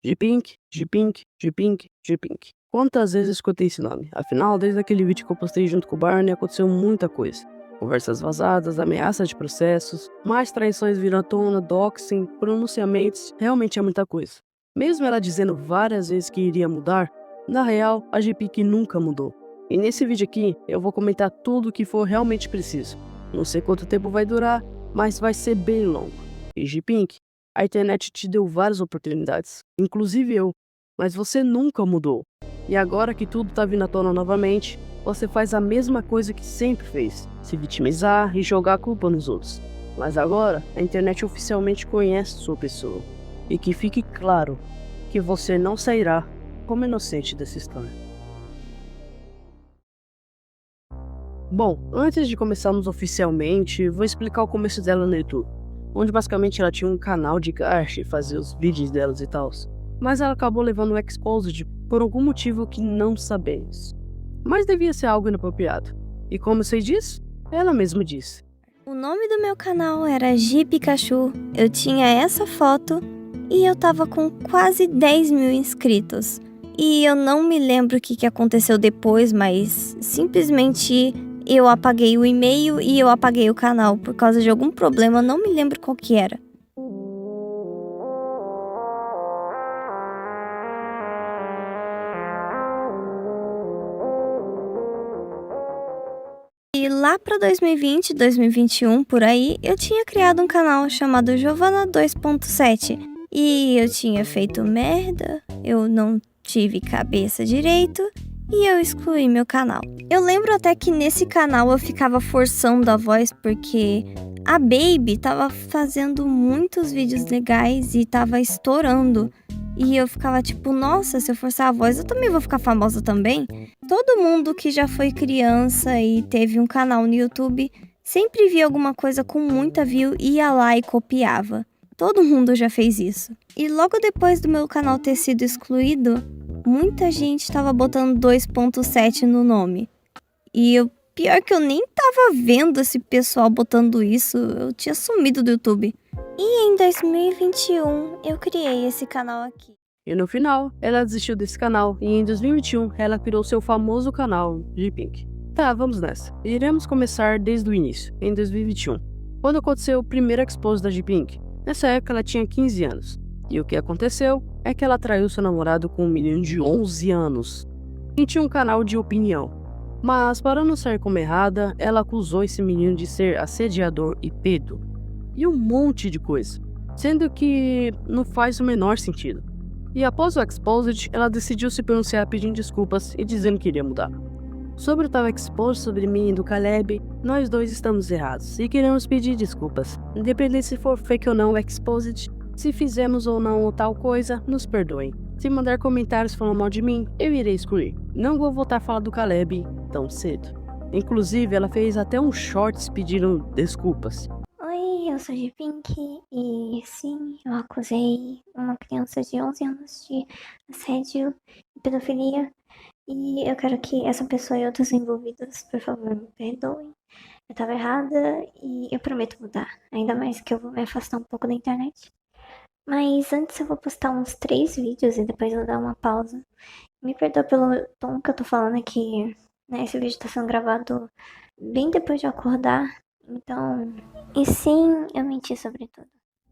G-Pink, G-Pink, G-Pink, G-Pink. Quantas vezes eu escutei esse nome? Afinal, desde aquele vídeo que eu postei junto com o Barney, aconteceu muita coisa. Conversas vazadas, ameaças de processos, mais traições viram à tona, doxing, pronunciamentos, realmente é muita coisa. Mesmo ela dizendo várias vezes que iria mudar, na real, a G-Pink nunca mudou. E nesse vídeo aqui, eu vou comentar tudo o que for realmente preciso. Não sei quanto tempo vai durar, mas vai ser bem longo. E G-Pink, a internet te deu várias oportunidades, inclusive eu, mas você nunca mudou. E agora que tudo tá vindo à tona novamente, você faz a mesma coisa que sempre fez, se vitimizar e jogar a culpa nos outros. Mas agora, a internet oficialmente conhece sua pessoa. E que fique claro que você não sairá como inocente dessa história. Bom, antes de começarmos oficialmente, vou explicar o começo dela no YouTube, onde basicamente ela tinha um canal de gacha e fazia os vídeos delas e tal. Mas ela acabou levando o Exposed por algum motivo que não sabemos. Mas devia ser algo inapropriado. E como eu sei disso? Ela mesma disse. O nome do meu canal era G Pikachu, eu tinha essa foto e eu tava com quase 10 mil inscritos. E eu não me lembro o que aconteceu depois, mas simplesmente eu apaguei o e-mail e eu apaguei o canal por causa de algum problema, não me lembro qual que era. E lá pra 2020, 2021, por aí, eu tinha criado um canal chamado Giovana 2.7. E eu tinha feito merda, eu não tive cabeça direito e eu excluí meu canal. Eu lembro até que nesse canal eu ficava forçando a voz porque a Baby tava fazendo muitos vídeos legais e tava estourando. E eu ficava tipo, nossa, se eu forçar a voz eu também vou ficar famosa também. Todo mundo que já foi criança e teve um canal no YouTube sempre via alguma coisa com muita view, ia lá e copiava. Todo mundo já fez isso. E logo depois do meu canal ter sido excluído, muita gente estava botando 2.7 no nome. E pior que eu nem tava vendo esse pessoal botando isso, eu tinha sumido do YouTube. E em 2021 eu criei esse canal aqui. E no final, ela desistiu desse canal e em 2021 ela criou seu famoso canal G-Pink. Tá, vamos nessa. Iremos começar desde o início, em 2021, quando aconteceu o primeiro expose da G-Pink. Nessa época ela tinha 15 anos. E o que aconteceu é que ela traiu seu namorado com um menino de 11 anos. E tinha um canal de opinião. Mas para não sair como errada, ela acusou esse menino de ser assediador e pedo. E um monte de coisa. Sendo que não faz o menor sentido. E após o Exposed, ela decidiu se pronunciar pedindo desculpas e dizendo que iria mudar. Sobre o tal expose sobre mim e do Caleb, nós dois estamos errados e queremos pedir desculpas. Independente se for fake ou não o Exposed, se fizemos ou não tal coisa, nos perdoem. Se mandar comentários falando mal de mim, eu irei excluir. Não vou voltar a falar do Caleb tão cedo. Inclusive, ela fez até um shorts pedindo desculpas. Oi, eu sou G-Pink e sim, eu acusei uma criança de 11 anos de assédio e pedofilia e eu quero que essa pessoa e outros envolvidos, por favor, me perdoem. Eu tava errada e eu prometo mudar, ainda mais que eu vou me afastar um pouco da internet. Mas antes eu vou postar uns 3 vídeos e depois eu vou dar uma pausa. Me perdoa pelo tom que eu tô falando aqui, né? Esse vídeo tá sendo gravado bem depois de eu acordar. Então, e sim, eu menti sobre tudo.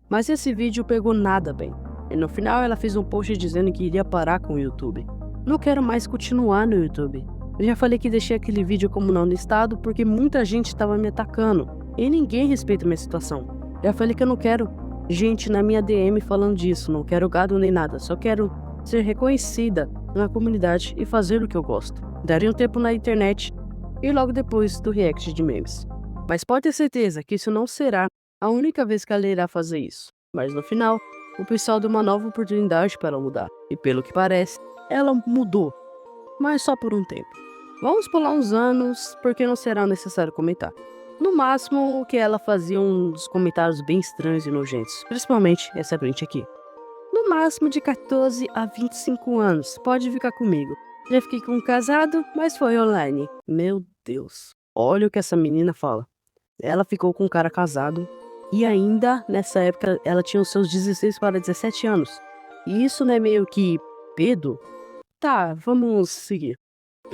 Mas esse vídeo pegou nada bem. E no final ela fez um post dizendo que iria parar com o YouTube. Não quero mais continuar no YouTube. Eu já falei que deixei aquele vídeo como não listado porque muita gente estava me atacando. E ninguém respeita minha situação. Já falei que eu não quero gente na minha DM falando disso. Não quero gado nem nada. Só quero ser reconhecida na comunidade e fazer o que eu gosto. Daria um tempo na internet e logo depois do react de memes. Mas pode ter certeza que isso não será a única vez que ela irá fazer isso. Mas no final, o pessoal deu uma nova oportunidade para ela mudar. E pelo que parece, ela mudou. Mas só por um tempo. Vamos pular uns anos, porque não será necessário comentar. No máximo, o que ela fazia uns comentários bem estranhos e nojentos. Principalmente essa print aqui. No máximo de 14 a 25 anos. Pode ficar comigo. Já fiquei com um casado, mas foi online. Meu Deus. Olha o que essa menina fala. Ela ficou com um cara casado e ainda nessa época ela tinha os seus 16 para 17 anos. E isso não é meio que pedo? Tá, vamos seguir.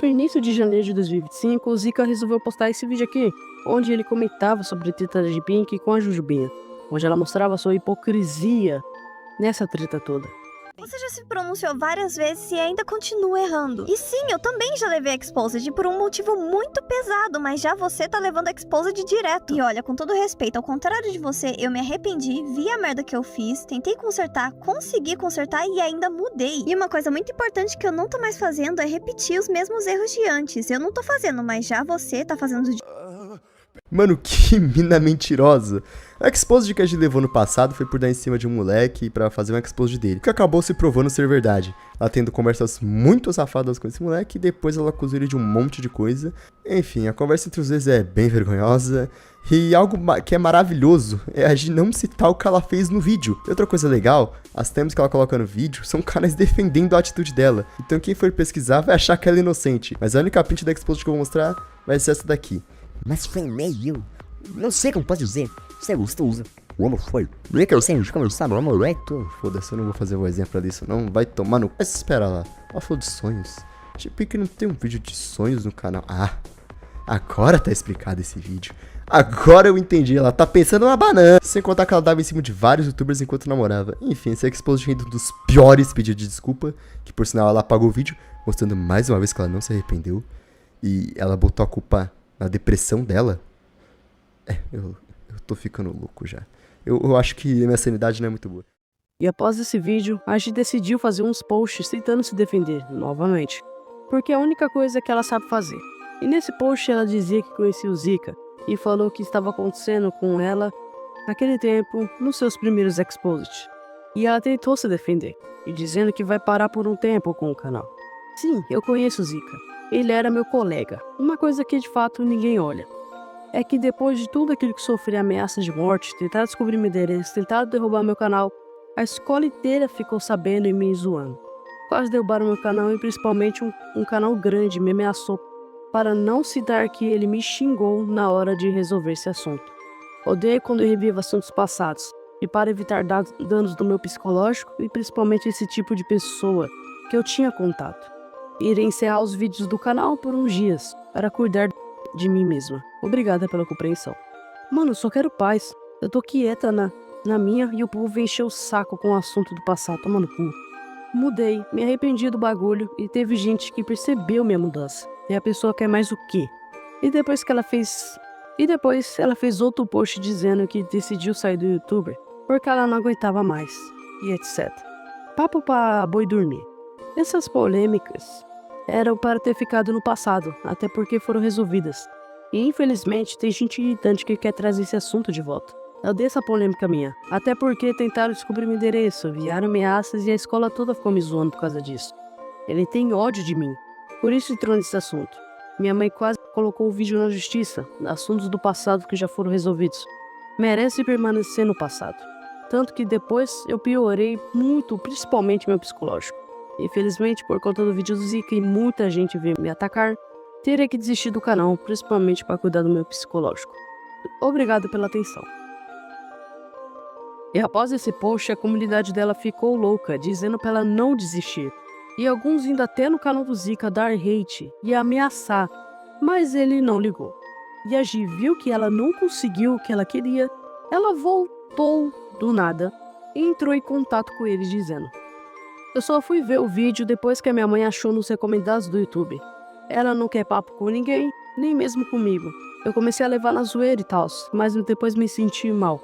No início de janeiro de 2025, o Zika resolveu postar esse vídeo aqui, onde ele comentava sobre a treta de Pink com a Jujubinha, onde ela mostrava sua hipocrisia nessa treta toda. Você já se pronunciou várias vezes e ainda continua errando. E sim, eu também já levei Exposed por um motivo muito pesado, mas já você tá levando Exposed direto. E olha, com todo respeito, ao contrário de você, eu me arrependi, vi a merda que eu fiz, tentei consertar, consegui consertar e ainda mudei. E uma coisa muito importante que eu não tô mais fazendo é repetir os mesmos erros de antes. Eu não tô fazendo, mas já você tá fazendo de... Mano, que mina mentirosa. A exposed que a gente levou no passado foi por dar em cima de um moleque pra fazer uma exposed dele, que acabou se provando ser verdade. Ela tendo conversas muito safadas com esse moleque e depois ela acusou ele de um monte de coisa. Enfim, a conversa entre os dois é bem vergonhosa. E algo que é maravilhoso é a gente não citar o que ela fez no vídeo. E outra coisa legal, as thems que ela coloca no vídeo são caras defendendo a atitude dela. Então quem for pesquisar vai achar que ela é inocente. Mas a única print da exposed que eu vou mostrar vai ser essa daqui. Mas foi meio. Não sei como posso dizer. Você é gostoso. Como foi? Não é que eu sei de conversar, amor, é tu. Foda-se, eu não vou fazer o exemplo disso, não. Vai tomar no... Mas espera lá. Ela falou de sonhos. Tipo, que não tem um vídeo de sonhos no canal. Ah, agora tá explicado esse vídeo. Agora eu entendi. Ela tá pensando na banana. Sem contar que ela dava em cima de vários youtubers enquanto namorava. Enfim, esse Exposed rende um dos piores pedidos de desculpa. Que por sinal ela apagou o vídeo, mostrando mais uma vez que ela não se arrependeu. E ela botou a culpa na depressão dela. Eu tô ficando louco já. Eu acho que minha sanidade não é muito boa. E após esse vídeo, a gente decidiu fazer uns posts tentando se defender novamente, porque é a única coisa que ela sabe fazer. E nesse post ela dizia que conhecia o Zika e falou o que estava acontecendo com ela naquele tempo, nos seus primeiros Exposed. E ela tentou se defender, e dizendo que vai parar por um tempo com o canal. Sim, eu conheço o Zika. Ele era meu colega. Uma coisa que de fato ninguém olha é que depois de tudo aquilo que sofri, ameaças de morte, tentar descobrir meu endereço, tentar derrubar meu canal, a escola inteira ficou sabendo e me zoando. Quase derrubaram meu canal e principalmente um canal grande me ameaçou para não citar que ele me xingou na hora de resolver esse assunto. Odeio quando eu revivo assuntos passados e para evitar danos do meu psicológico e principalmente esse tipo de pessoa que eu tinha contato. Irei encerrar os vídeos do canal por uns dias para cuidar de mim mesma. Obrigada pela compreensão. Mano, eu só quero paz. Eu tô quieta na minha e o povo encheu o saco com o assunto do passado, tomando cu. Mudei, me arrependi do bagulho e teve gente que percebeu minha mudança. E a pessoa quer mais o quê? E depois ela fez outro post dizendo que decidiu sair do youtuber porque ela não aguentava mais. E etc. Papo pra boi dormir. Essas polêmicas eram para ter ficado no passado, até porque foram resolvidas. E infelizmente tem gente irritante que quer trazer esse assunto de volta. Eu dei essa polêmica minha, até porque tentaram descobrir meu endereço, enviaram ameaças e a escola toda ficou me zoando por causa disso. Ele tem ódio de mim, por isso entrou nesse assunto. Minha mãe quase colocou o vídeo na justiça, assuntos do passado que já foram resolvidos. Merece permanecer no passado. Tanto que depois eu piorei muito, principalmente meu psicológico. Infelizmente, por conta do vídeo do Zika e muita gente veio me atacar, terei que desistir do canal, principalmente para cuidar do meu psicológico. Obrigado pela atenção. E após esse post, a comunidade dela ficou louca, dizendo para ela não desistir. E alguns indo até no canal do Zika dar hate e ameaçar, mas ele não ligou. E a Gi viu que ela não conseguiu o que ela queria, ela voltou do nada e entrou em contato com ele dizendo: eu só fui ver o vídeo depois que a minha mãe achou nos recomendados do YouTube. Ela não quer papo com ninguém, nem mesmo comigo. Eu comecei a levar na zoeira e tal, mas depois me senti mal.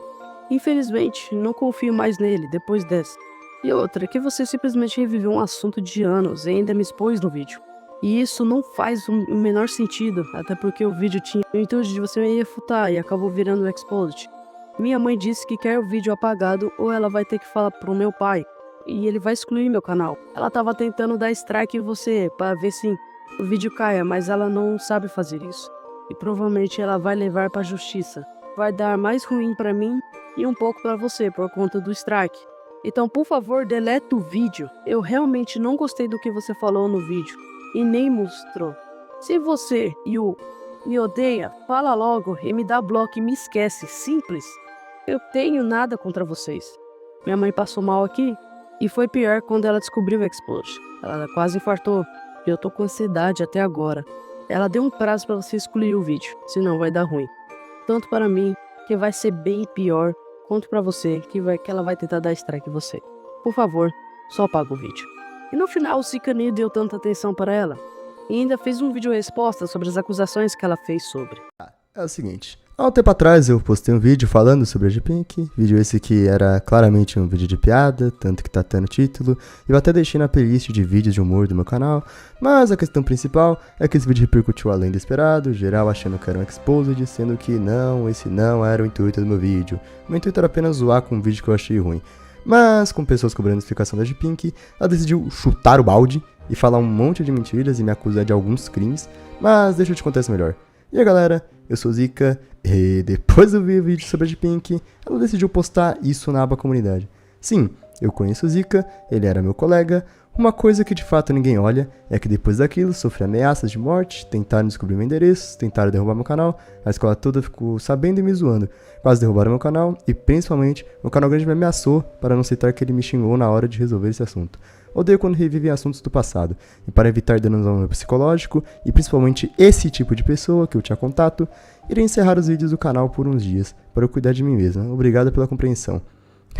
Infelizmente, não confio mais nele depois dessa. E outra, que você simplesmente reviveu um assunto de anos e ainda me expôs no vídeo. E isso não faz o menor sentido, até porque o vídeo tinha o intuito de você me refutar e acabou virando Exposed. Minha mãe disse que quer o vídeo apagado ou ela vai ter que falar pro meu pai. E ele vai excluir meu canal. Ela tava tentando dar strike em você para ver se o vídeo caia, mas ela não sabe fazer isso. E provavelmente ela vai levar pra justiça. Vai dar mais ruim pra mim e um pouco pra você por conta do strike. Então, por favor, deleta o vídeo. Eu realmente não gostei do que você falou no vídeo e nem mostrou. Se você, Yu, me odeia, fala logo e me dá bloco e me esquece. Simples. Eu tenho nada contra vocês. Minha mãe passou mal aqui E foi pior quando ela descobriu o Explode. Ela quase infartou. E eu tô com ansiedade até agora. Ela deu um prazo pra você excluir o vídeo, senão vai dar ruim. Tanto para mim, que vai ser bem pior, quanto pra você, que ela vai tentar dar strike em você. Por favor, só apaga o vídeo. E no final, o Zika nem deu tanta atenção para ela. E ainda fez um vídeo resposta sobre as acusações que ela fez sobre. É o seguinte, há um tempo atrás eu postei um vídeo falando sobre a G-Pink, vídeo esse que era claramente um vídeo de piada, tanto que tá até no título, e eu até deixei na playlist de vídeos de humor do meu canal, mas a questão principal é que esse vídeo repercutiu além do esperado, geral achando que era um exposed, sendo que não, esse não era o intuito do meu vídeo. O meu intuito era apenas zoar com um vídeo que eu achei ruim. Mas, com pessoas cobrando explicação da G-Pink, ela decidiu chutar o balde e falar um monte de mentiras e me acusar de alguns crimes, mas deixa eu te contar isso melhor. E aí galera, eu sou o Zika, e depois eu vi o vídeo sobre a G-Pink, ela decidiu postar isso na aba comunidade. Sim, eu conheço o Zika, ele era meu colega. Uma coisa que de fato ninguém olha é que depois daquilo sofri ameaças de morte, tentaram descobrir meu endereço, tentaram derrubar meu canal, a escola toda ficou sabendo e me zoando. Quase derrubaram meu canal e principalmente meu canal grande me ameaçou para não citar que ele me xingou na hora de resolver esse assunto. Odeio quando revivem assuntos do passado, e para evitar danos ao meu psicológico, e principalmente esse tipo de pessoa que eu tinha contato, irei encerrar os vídeos do canal por uns dias, para eu cuidar de mim mesma. Obrigado pela compreensão.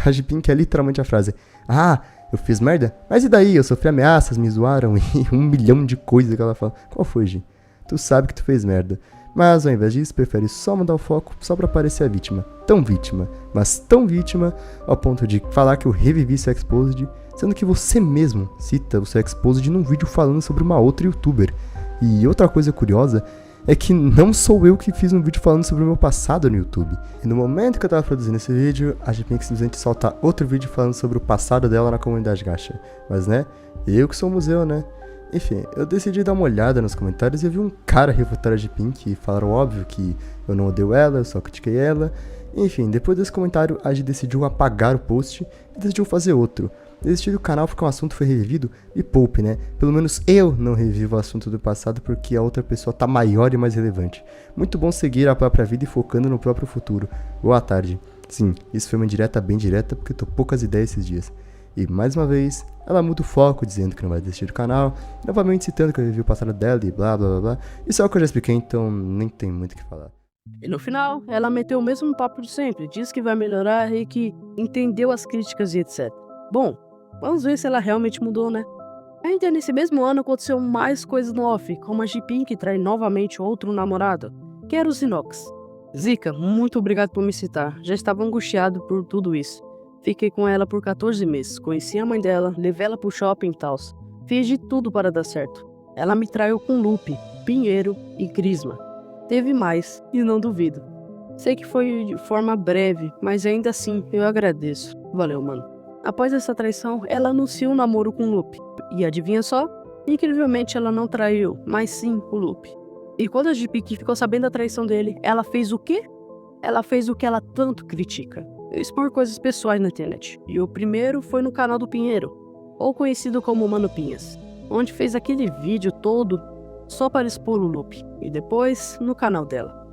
A G-Pink é literalmente a frase: ah, eu fiz merda? Mas e daí? Eu sofri ameaças, me zoaram e 1 milhão de coisas que ela fala. Qual foi, G? Tu sabe que tu fez merda. Mas ao invés disso, prefere só mudar o foco só pra parecer a vítima. Tão vítima, mas tão vítima, ao ponto de falar que eu revivi seu Exposed, sendo que você mesmo cita o seu Exposed num vídeo falando sobre uma outra youtuber. E outra coisa curiosa é que não sou eu que fiz um vídeo falando sobre o meu passado no YouTube. E no momento que eu tava produzindo esse vídeo, a G-Pink simplesmente solta outro vídeo falando sobre o passado dela na comunidade gacha. Mas né, eu que sou o museu, né? Enfim, eu decidi dar uma olhada nos comentários e eu vi um cara refutar a G-Pink e falaram óbvio que eu não odeio ela, eu só critiquei ela. Enfim, depois desse comentário, a G decidiu apagar o post e decidiu fazer outro. Desistir do canal porque um assunto foi revivido, me poupe, né? Pelo menos eu não revivo o assunto do passado porque a outra pessoa tá maior e mais relevante. Muito bom seguir a própria vida e focando no próprio futuro. Boa tarde. Sim, isso foi uma indireta bem direta porque eu tô poucas ideias esses dias. E mais uma vez, ela muda o foco dizendo que não vai desistir do canal, novamente citando que eu revivi o passado dela e blá blá blá blá. Isso é o que eu já expliquei, então nem tem muito o que falar. E no final, ela meteu o mesmo papo de sempre, disse que vai melhorar e que entendeu as críticas e etc. Bom, vamos ver se ela realmente mudou, né? Ainda nesse mesmo ano aconteceu mais coisas no off, como a G-Pink trai novamente outro namorado, que era o Zinox. Zika, muito obrigado por me citar, já estava angustiado por tudo isso. Fiquei com ela por 14 meses, conheci a mãe dela, levei ela pro shopping e tal. Fiz de tudo para dar certo. Ela me traiu com Lupe, Pinheiro e Crisma. Teve mais, e não duvido. Sei que foi de forma breve, mas ainda assim eu agradeço. Valeu, mano. Após essa traição, ela anunciou um namoro com Lupe. E adivinha só? Incrivelmente ela não traiu, mas sim o Lupe. E quando a G-Pink ficou sabendo da traição dele, ela fez o quê? Ela fez o que ela tanto critica. Expor coisas pessoais na internet. E o primeiro foi no canal do Pinheiro, ou conhecido como Mano Pinhas, onde fez aquele vídeo todo só para expor o Lupe. E depois no canal dela.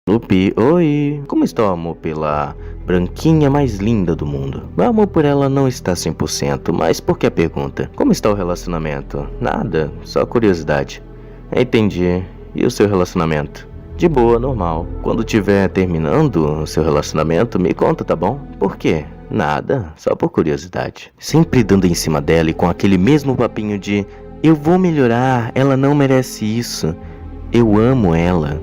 Lupe, oi! Como está o amor pela branquinha mais linda do mundo? Meu amor por ela não está 100%, mas por que a pergunta? Como está o relacionamento? Nada, só curiosidade. Entendi. E o seu relacionamento? De boa, normal. Quando tiver terminando o seu relacionamento, me conta, tá bom? Por quê? Nada, só por curiosidade. Sempre dando em cima dela e com aquele mesmo papinho de eu vou melhorar, ela não merece isso. Eu amo ela.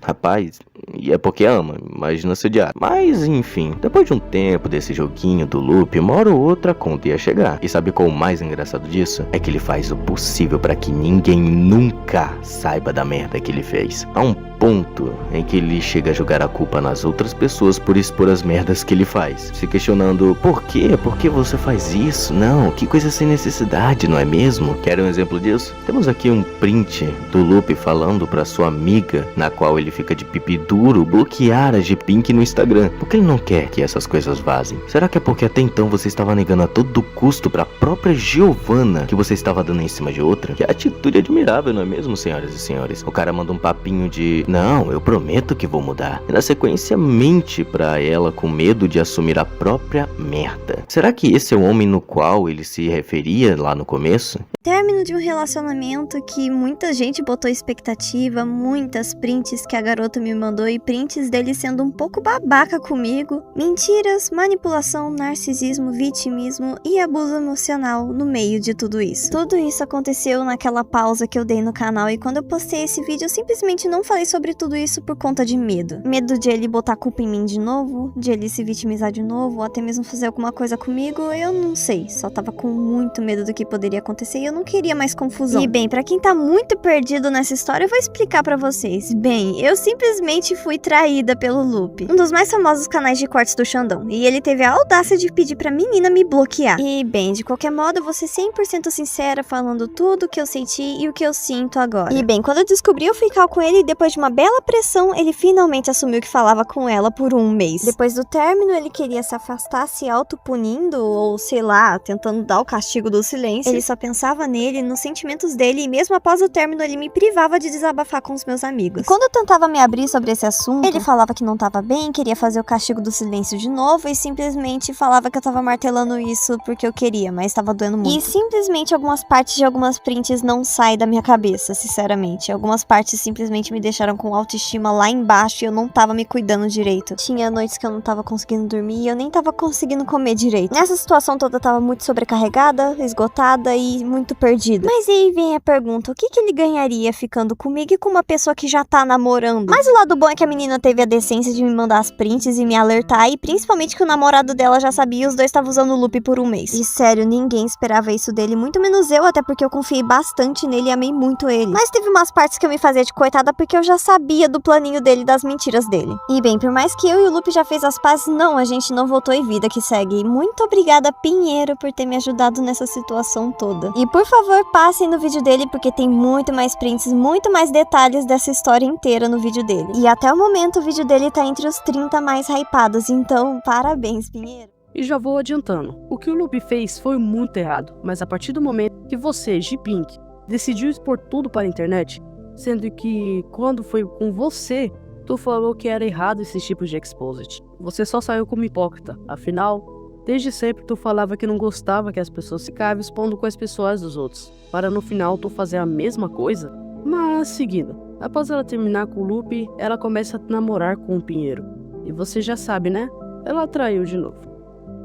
Rapaz, e é porque ama, imagina se odiar. Mas enfim, depois de um tempo desse joguinho do Lupe, uma hora ou outra a conta ia chegar. E sabe qual o mais engraçado disso? É que ele faz o possível para que ninguém nunca saiba da merda que ele fez. Há um ponto em que ele chega a jogar a culpa nas outras pessoas por expor as merdas que ele faz, se questionando por quê? Por que você faz isso? Não, que coisa sem necessidade, não é mesmo? Quer um exemplo disso? Temos aqui um print do Lupe falando pra sua amiga, na qual ele fica de pipi futuro bloquear a G-Pink no Instagram, porque ele não quer que essas coisas vazem. Será que é porque até então você estava negando a todo custo pra própria Giovanna que você estava dando em cima de outra? Que atitude admirável, não é mesmo, senhoras e senhores? O cara manda um papinho de não, eu prometo que vou mudar, e na sequência mente pra ela com medo de assumir a própria merda. Será que esse é o homem no qual ele se referia lá no começo? Término de um relacionamento que muita gente botou expectativa, muitas prints que a garota me mandou e prints dele sendo um pouco babaca comigo, mentiras, manipulação, narcisismo, vitimismo e abuso emocional no meio de tudo isso. Tudo isso aconteceu naquela pausa que eu dei no canal e quando eu postei esse vídeo eu simplesmente não falei sobre tudo isso por conta de medo. Medo de ele botar culpa em mim de novo, de ele se vitimizar de novo, ou até mesmo fazer alguma coisa comigo, eu não sei, só tava com muito medo do que poderia acontecer e eu não queria mais confusão. E bem, pra quem tá muito perdido nessa história, eu vou explicar pra vocês. Bem, eu simplesmente fui traída pelo Lupe, um dos mais famosos canais de cortes do Xandão, e ele teve a audácia de pedir pra menina me bloquear. E bem, de qualquer modo, eu vou ser 100% sincera falando tudo o que eu senti e o que eu sinto agora. E bem, quando eu descobri eu ficar com ele, depois de uma bela pressão, ele finalmente assumiu que falava com ela por 1 mês. Depois do término, ele queria se afastar se autopunindo, ou sei lá, tentando dar o castigo do silêncio. Ele só pensava nele, nos sentimentos dele, e mesmo após o término, ele me privava de desabafar com os meus amigos. E quando eu tentava me abrir sobre esse assunto, ele falava que não tava bem, queria fazer o castigo do silêncio de novo, e simplesmente falava que eu tava martelando isso porque eu queria, mas tava doendo muito. E simplesmente algumas partes de algumas prints não saem da minha cabeça, sinceramente. Algumas partes simplesmente me deixaram com autoestima lá embaixo e eu não tava me cuidando direito. Tinha noites que eu não tava conseguindo dormir e eu nem tava conseguindo comer direito. Nessa situação toda eu tava muito sobrecarregada, esgotada e muito perdida. Mas aí vem a pergunta, o que ele ganharia ficando comigo e com uma pessoa que já tá namorando? Mas o lado bom é que a menina teve a decência de me mandar as prints e me alertar, e principalmente que o namorado dela já sabia e os dois estavam usando o Lupe por 1 mês. E sério, ninguém esperava isso dele, muito menos eu, até porque eu confiei bastante nele e amei muito ele. Mas teve umas partes que eu me fazia de coitada porque eu já sabia do planinho dele, das mentiras dele. E bem, por mais que eu e o Lupe já fez as pazes, não, a gente não voltou e vida que segue. E muito obrigada, Pinheiro, por ter me ajudado nessa situação toda. E por favor, passem no vídeo dele porque tem muito mais prints, muito mais detalhes dessa história inteira no vídeo dele. E até o momento o vídeo dele tá entre os 30 mais hypados, então parabéns, Pinheiro. E já vou adiantando, o que o Lupe fez foi muito errado, mas a partir do momento que você, G-Pink, decidiu expor tudo para a internet, sendo que quando foi com você, tu falou que era errado esse tipo de exposit. Você só saiu como hipócrita, afinal, desde sempre tu falava que não gostava que as pessoas ficavam expondo com as pessoas dos outros, para no final tu fazer a mesma coisa. Mas seguindo, após ela terminar com o Lupe, ela começa a namorar com o Pinheiro. E você já sabe, né? Ela traiu de novo.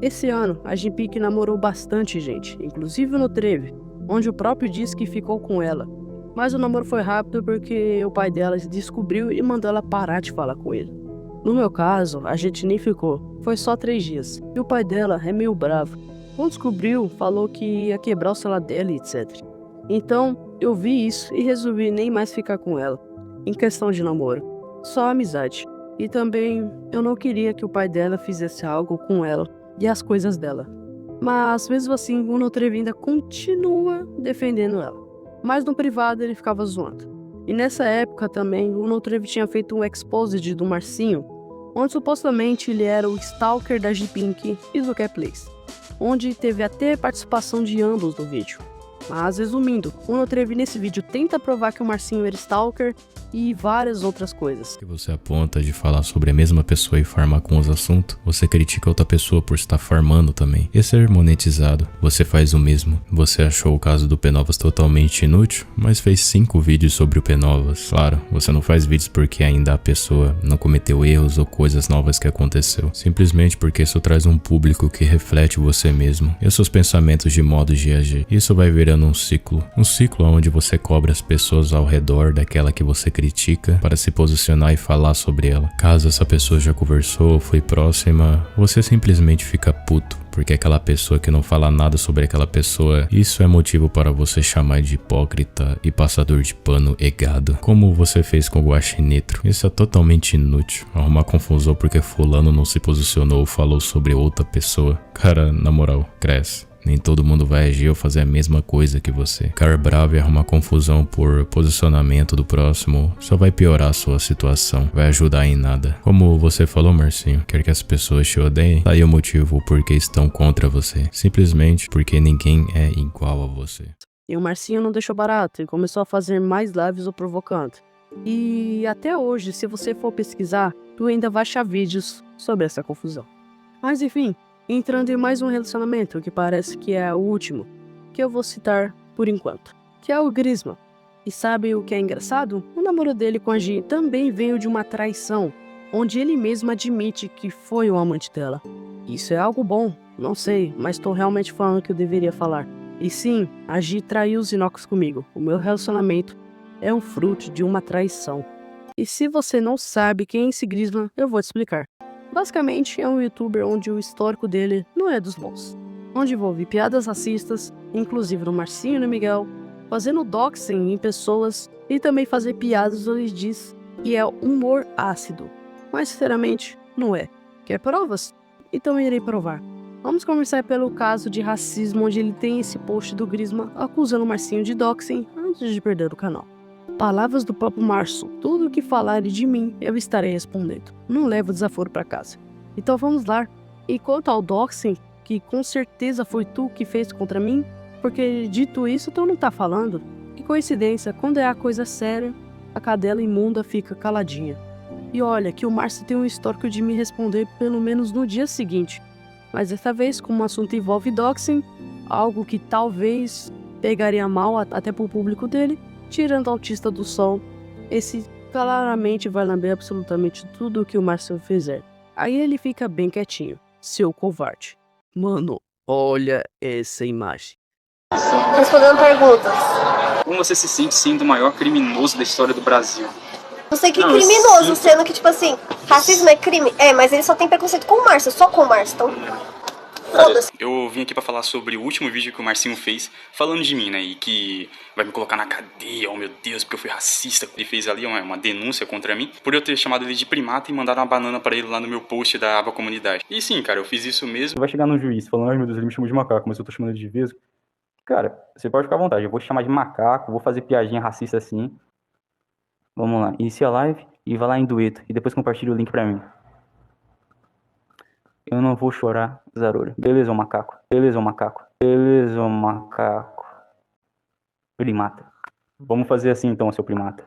Esse ano, a G-Pink namorou bastante gente, inclusive no Treve, onde o próprio disse que ficou com ela. Mas o namoro foi rápido porque o pai dela descobriu e mandou ela parar de falar com ele. No meu caso, a gente nem ficou, foi só 3 dias. E o pai dela é meio bravo. Quando descobriu, falou que ia quebrar o celular dela e etc. Então, eu vi isso e resolvi nem mais ficar com ela. Em questão de namoro, só amizade. E também, eu não queria que o pai dela fizesse algo com ela e as coisas dela. Mas mesmo assim, o Notrev ainda continua defendendo ela. Mas no privado ele ficava zoando. E nessa época também, o Notrev tinha feito um exposed do Marcinho, onde supostamente ele era o stalker da G-Pink e do Caplace, onde teve até participação de ambos no vídeo. Mas resumindo, o Notrev nesse vídeo tenta provar que o Marcinho era stalker e várias outras coisas. Que você aponta de falar sobre a mesma pessoa e farmar com os assuntos, você critica outra pessoa por estar farmando também e ser monetizado. Você faz o mesmo. Você achou o caso do P-Novas totalmente inútil, mas fez 5 vídeos sobre o P-Novas. Claro, você não faz vídeos porque ainda a pessoa não cometeu erros ou coisas novas que aconteceu, simplesmente porque isso traz um público que reflete você mesmo e os seus pensamentos de modo de agir. Isso vai virando um ciclo onde você cobra as pessoas ao redor daquela que você critica para se posicionar e falar sobre ela. Caso essa pessoa já conversou ou foi próxima, você simplesmente fica puto, porque aquela pessoa que não fala nada sobre aquela pessoa, isso é motivo para você chamar de hipócrita e passador de pano e gado, como você fez com o Guaxinitro. Isso é totalmente inútil, arrumar confusão porque fulano não se posicionou ou falou sobre outra pessoa. Cara, na moral, cresce. Nem todo mundo vai agir ou fazer a mesma coisa que você. Ficar bravo e arrumar confusão por posicionamento do próximo só vai piorar a sua situação, vai ajudar em nada. Como você falou, Marcinho, quer que as pessoas te odeiem? Tá aí o motivo por que estão contra você. Simplesmente porque ninguém é igual a você. E o Marcinho não deixou barato e começou a fazer mais lives o provocando. E até hoje, se você for pesquisar, tu ainda vai achar vídeos sobre essa confusão. Mas enfim, entrando em mais um relacionamento que parece que é o último, que eu vou citar por enquanto, que é o Grisma. E sabe o que é engraçado? O namoro dele com a Gi também veio de uma traição, onde ele mesmo admite que foi o amante dela. Isso é algo bom, não sei, mas estou realmente falando o que eu deveria falar. E sim, a Gi traiu os Inox comigo. O meu relacionamento é um fruto de uma traição. E se você não sabe quem é esse Grisma, eu vou te explicar. Basicamente, é um youtuber onde o histórico dele não é dos bons. Onde envolve piadas racistas, inclusive no Marcinho e no Miguel, fazendo doxing em pessoas e também fazer piadas onde ele diz que é humor ácido. Mas sinceramente, não é. Quer provas? Então irei provar. Vamos começar pelo caso de racismo, onde ele tem esse post do Grisma acusando o Marcinho de doxing antes de perder o canal. Palavras do próprio Março, tudo o que falarem de mim, eu estarei respondendo. Não levo desaforo para casa. Então vamos lá. E quanto ao doxing, que com certeza foi tu que fez contra mim, porque dito isso, tu não tá falando. Que coincidência, quando é a coisa séria, a cadela imunda fica caladinha. E olha que o Márcio tem um histórico de me responder pelo menos no dia seguinte. Mas dessa vez, como o assunto envolve doxing, algo que talvez pegaria mal até pro público dele, tirando o autista do som, esse claramente vai lamber absolutamente tudo o que o Márcio fizer. Aí ele fica bem quietinho, seu covarde. Mano, olha essa imagem. Respondendo perguntas. Como você se sente sendo o maior criminoso da história do Brasil? Não sei que criminoso, sendo que, tipo assim, racismo é crime. É, mas ele só tem preconceito com o Márcio, só com o Márcio, então... Foda-se. Eu vim aqui pra falar sobre o último vídeo que o Marcinho fez, falando de mim, né, e que vai me colocar na cadeia, oh meu Deus, porque eu fui racista. Ele fez ali uma denúncia contra mim, por eu ter chamado ele de primata e mandado uma banana pra ele lá no meu post da aba comunidade. E sim, cara, eu fiz isso mesmo. Vai chegar no juiz falando, ai meu Deus, ele me chamou de macaco, mas eu tô chamando ele de vesgo. Cara, você pode ficar à vontade, eu vou te chamar de macaco, vou fazer piadinha racista assim. Vamos lá, inicia a live e vai lá em dueto, e depois compartilha o link pra mim. Eu não vou chorar, Zarura. Beleza, ô macaco. Beleza, ô macaco. Beleza, ô macaco. Primata. Vamos fazer assim então, seu primata.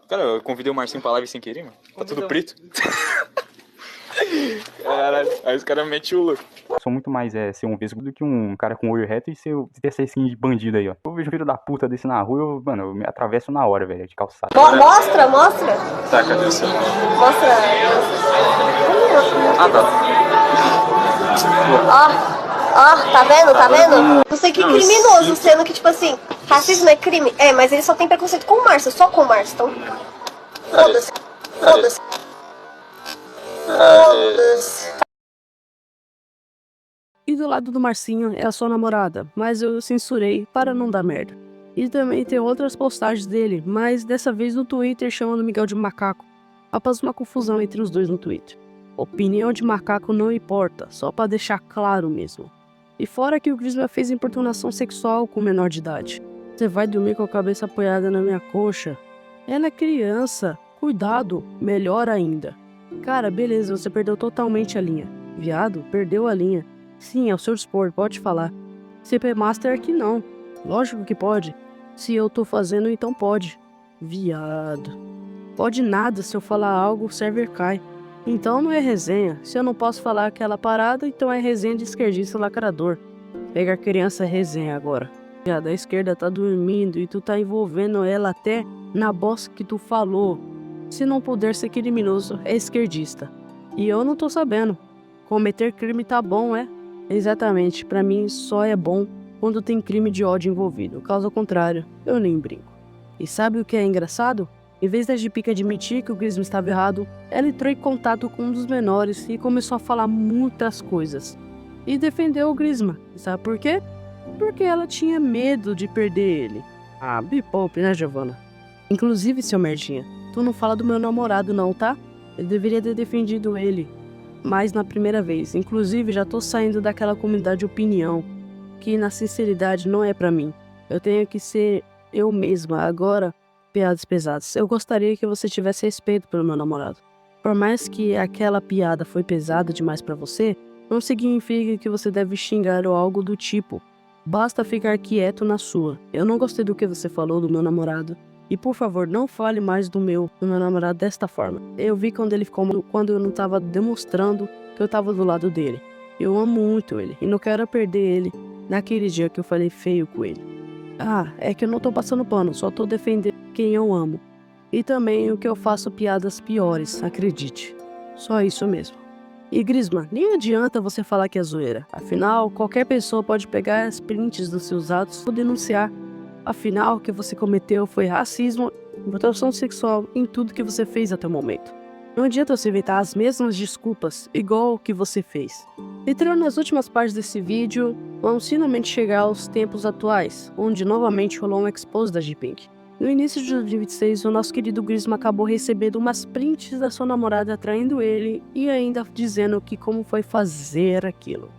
Cara, eu convidei o Marcinho pra live sem querer, mano. Tá tudo preto. Caralho, aí os caras metem o louco. Sou muito mais ser um vesgo do que um cara com olho reto e ter essa skin de bandido aí, ó. Eu vejo um filho da puta desse na rua, eu me atravesso na hora, velho, de calçado. Mostra, mostra. Tá, cadê o seu? Mostra. Ah, tá. Ó, tá vendo, tá vendo? Não sei que criminoso, sendo que, tipo assim, racismo é crime. É, mas ele só tem preconceito com o Márcio, só com o Márcio, então... Foda-se. Foda-se. Foda-se. E do lado do Marcinho é a sua namorada, mas eu censurei para não dar merda. E também tem outras postagens dele, mas dessa vez no Twitter chamando Miguel de macaco, após uma confusão entre os dois no Twitter. Opinião de macaco não importa, só para deixar claro mesmo. E fora que o Grisma fez importunação sexual com menor de idade. Você vai dormir com a cabeça apoiada na minha coxa? Ela é criança, cuidado, melhor ainda. Cara, beleza, você perdeu totalmente a linha. Viado, perdeu a linha. Sim, é o seu dispor, pode falar. CP Master aqui não. Lógico que pode. Se eu tô fazendo, então pode. Viado. Pode nada, se eu falar algo, o server cai. Então não é resenha. Se eu não posso falar aquela parada, então é resenha de esquerdista lacrador. Pegar criança é resenha agora. Viado, a esquerda tá dormindo e tu tá envolvendo ela até na bosta que tu falou. Se não puder ser criminoso, é esquerdista. E eu não tô sabendo. Cometer crime tá bom, é? Exatamente, pra mim só é bom quando tem crime de ódio envolvido. Caso contrário, eu nem brinco. E sabe o que é engraçado? Em vez da Gipica admitir que o Grisma estava errado, ela entrou em contato com um dos menores e começou a falar muitas coisas. E defendeu o Grisma. E sabe por quê? Porque ela tinha medo de perder ele. Ah, me poupe, né, Giovana? Inclusive, seu merdinha, tu não fala do meu namorado não, tá? Eu deveria ter defendido ele. mais na primeira vez. Inclusive, já tô saindo daquela comunidade de opinião, que na sinceridade não é pra mim. Eu tenho que ser eu mesma. Agora, piadas pesadas. Eu gostaria que você tivesse respeito pelo meu namorado. Por mais que aquela piada foi pesada demais pra você, não significa que você deve xingar ou algo do tipo. Basta ficar quieto na sua. Eu não gostei do que você falou do meu namorado. E por favor, não fale mais do meu namorado desta forma. Eu vi quando ele ficou quando eu não tava demonstrando que eu tava do lado dele. Eu amo muito ele e não quero perder ele naquele dia que eu falei feio com ele. Ah, é que eu não tô passando pano, só tô defendendo quem eu amo. E também o que eu faço piadas piores, acredite. Só isso mesmo. E Grisma, nem adianta você falar que é zoeira. Afinal, qualquer pessoa pode pegar as prints dos seus atos e denunciar. Afinal, o que você cometeu foi racismo e proteção sexual em tudo que você fez até o momento. Não adianta você inventar as mesmas desculpas, igual o que você fez. Entrando nas últimas partes desse vídeo, vamos finalmente chegar aos tempos atuais, onde novamente rolou um expose da G-Pink. No início de 2026, o nosso querido Grisma acabou recebendo umas prints da sua namorada traindo ele e ainda dizendo que como foi fazer aquilo.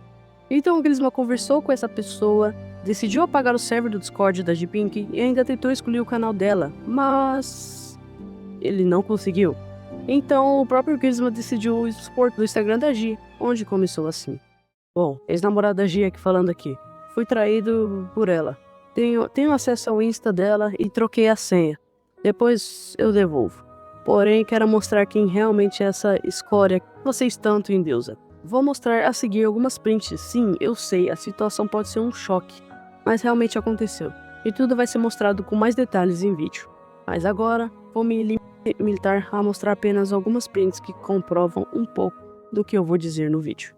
Então o Grisma conversou com essa pessoa, decidiu apagar o server do Discord da G-Pink e ainda tentou excluir o canal dela, mas ele não conseguiu. Então o próprio Grisma decidiu expor do Instagram da G, onde começou assim. Bom, ex-namorada da G aqui falando aqui. Fui traído por ela. Tenho acesso ao Insta dela e troquei a senha. Depois eu devolvo. Porém, quero mostrar quem realmente é essa escória que vocês tanto endeusam. Vou mostrar a seguir algumas prints. Sim, eu sei, a situação pode ser um choque, mas realmente aconteceu. E tudo vai ser mostrado com mais detalhes em vídeo. Mas agora, vou me limitar a mostrar apenas algumas prints que comprovam um pouco do que eu vou dizer no vídeo.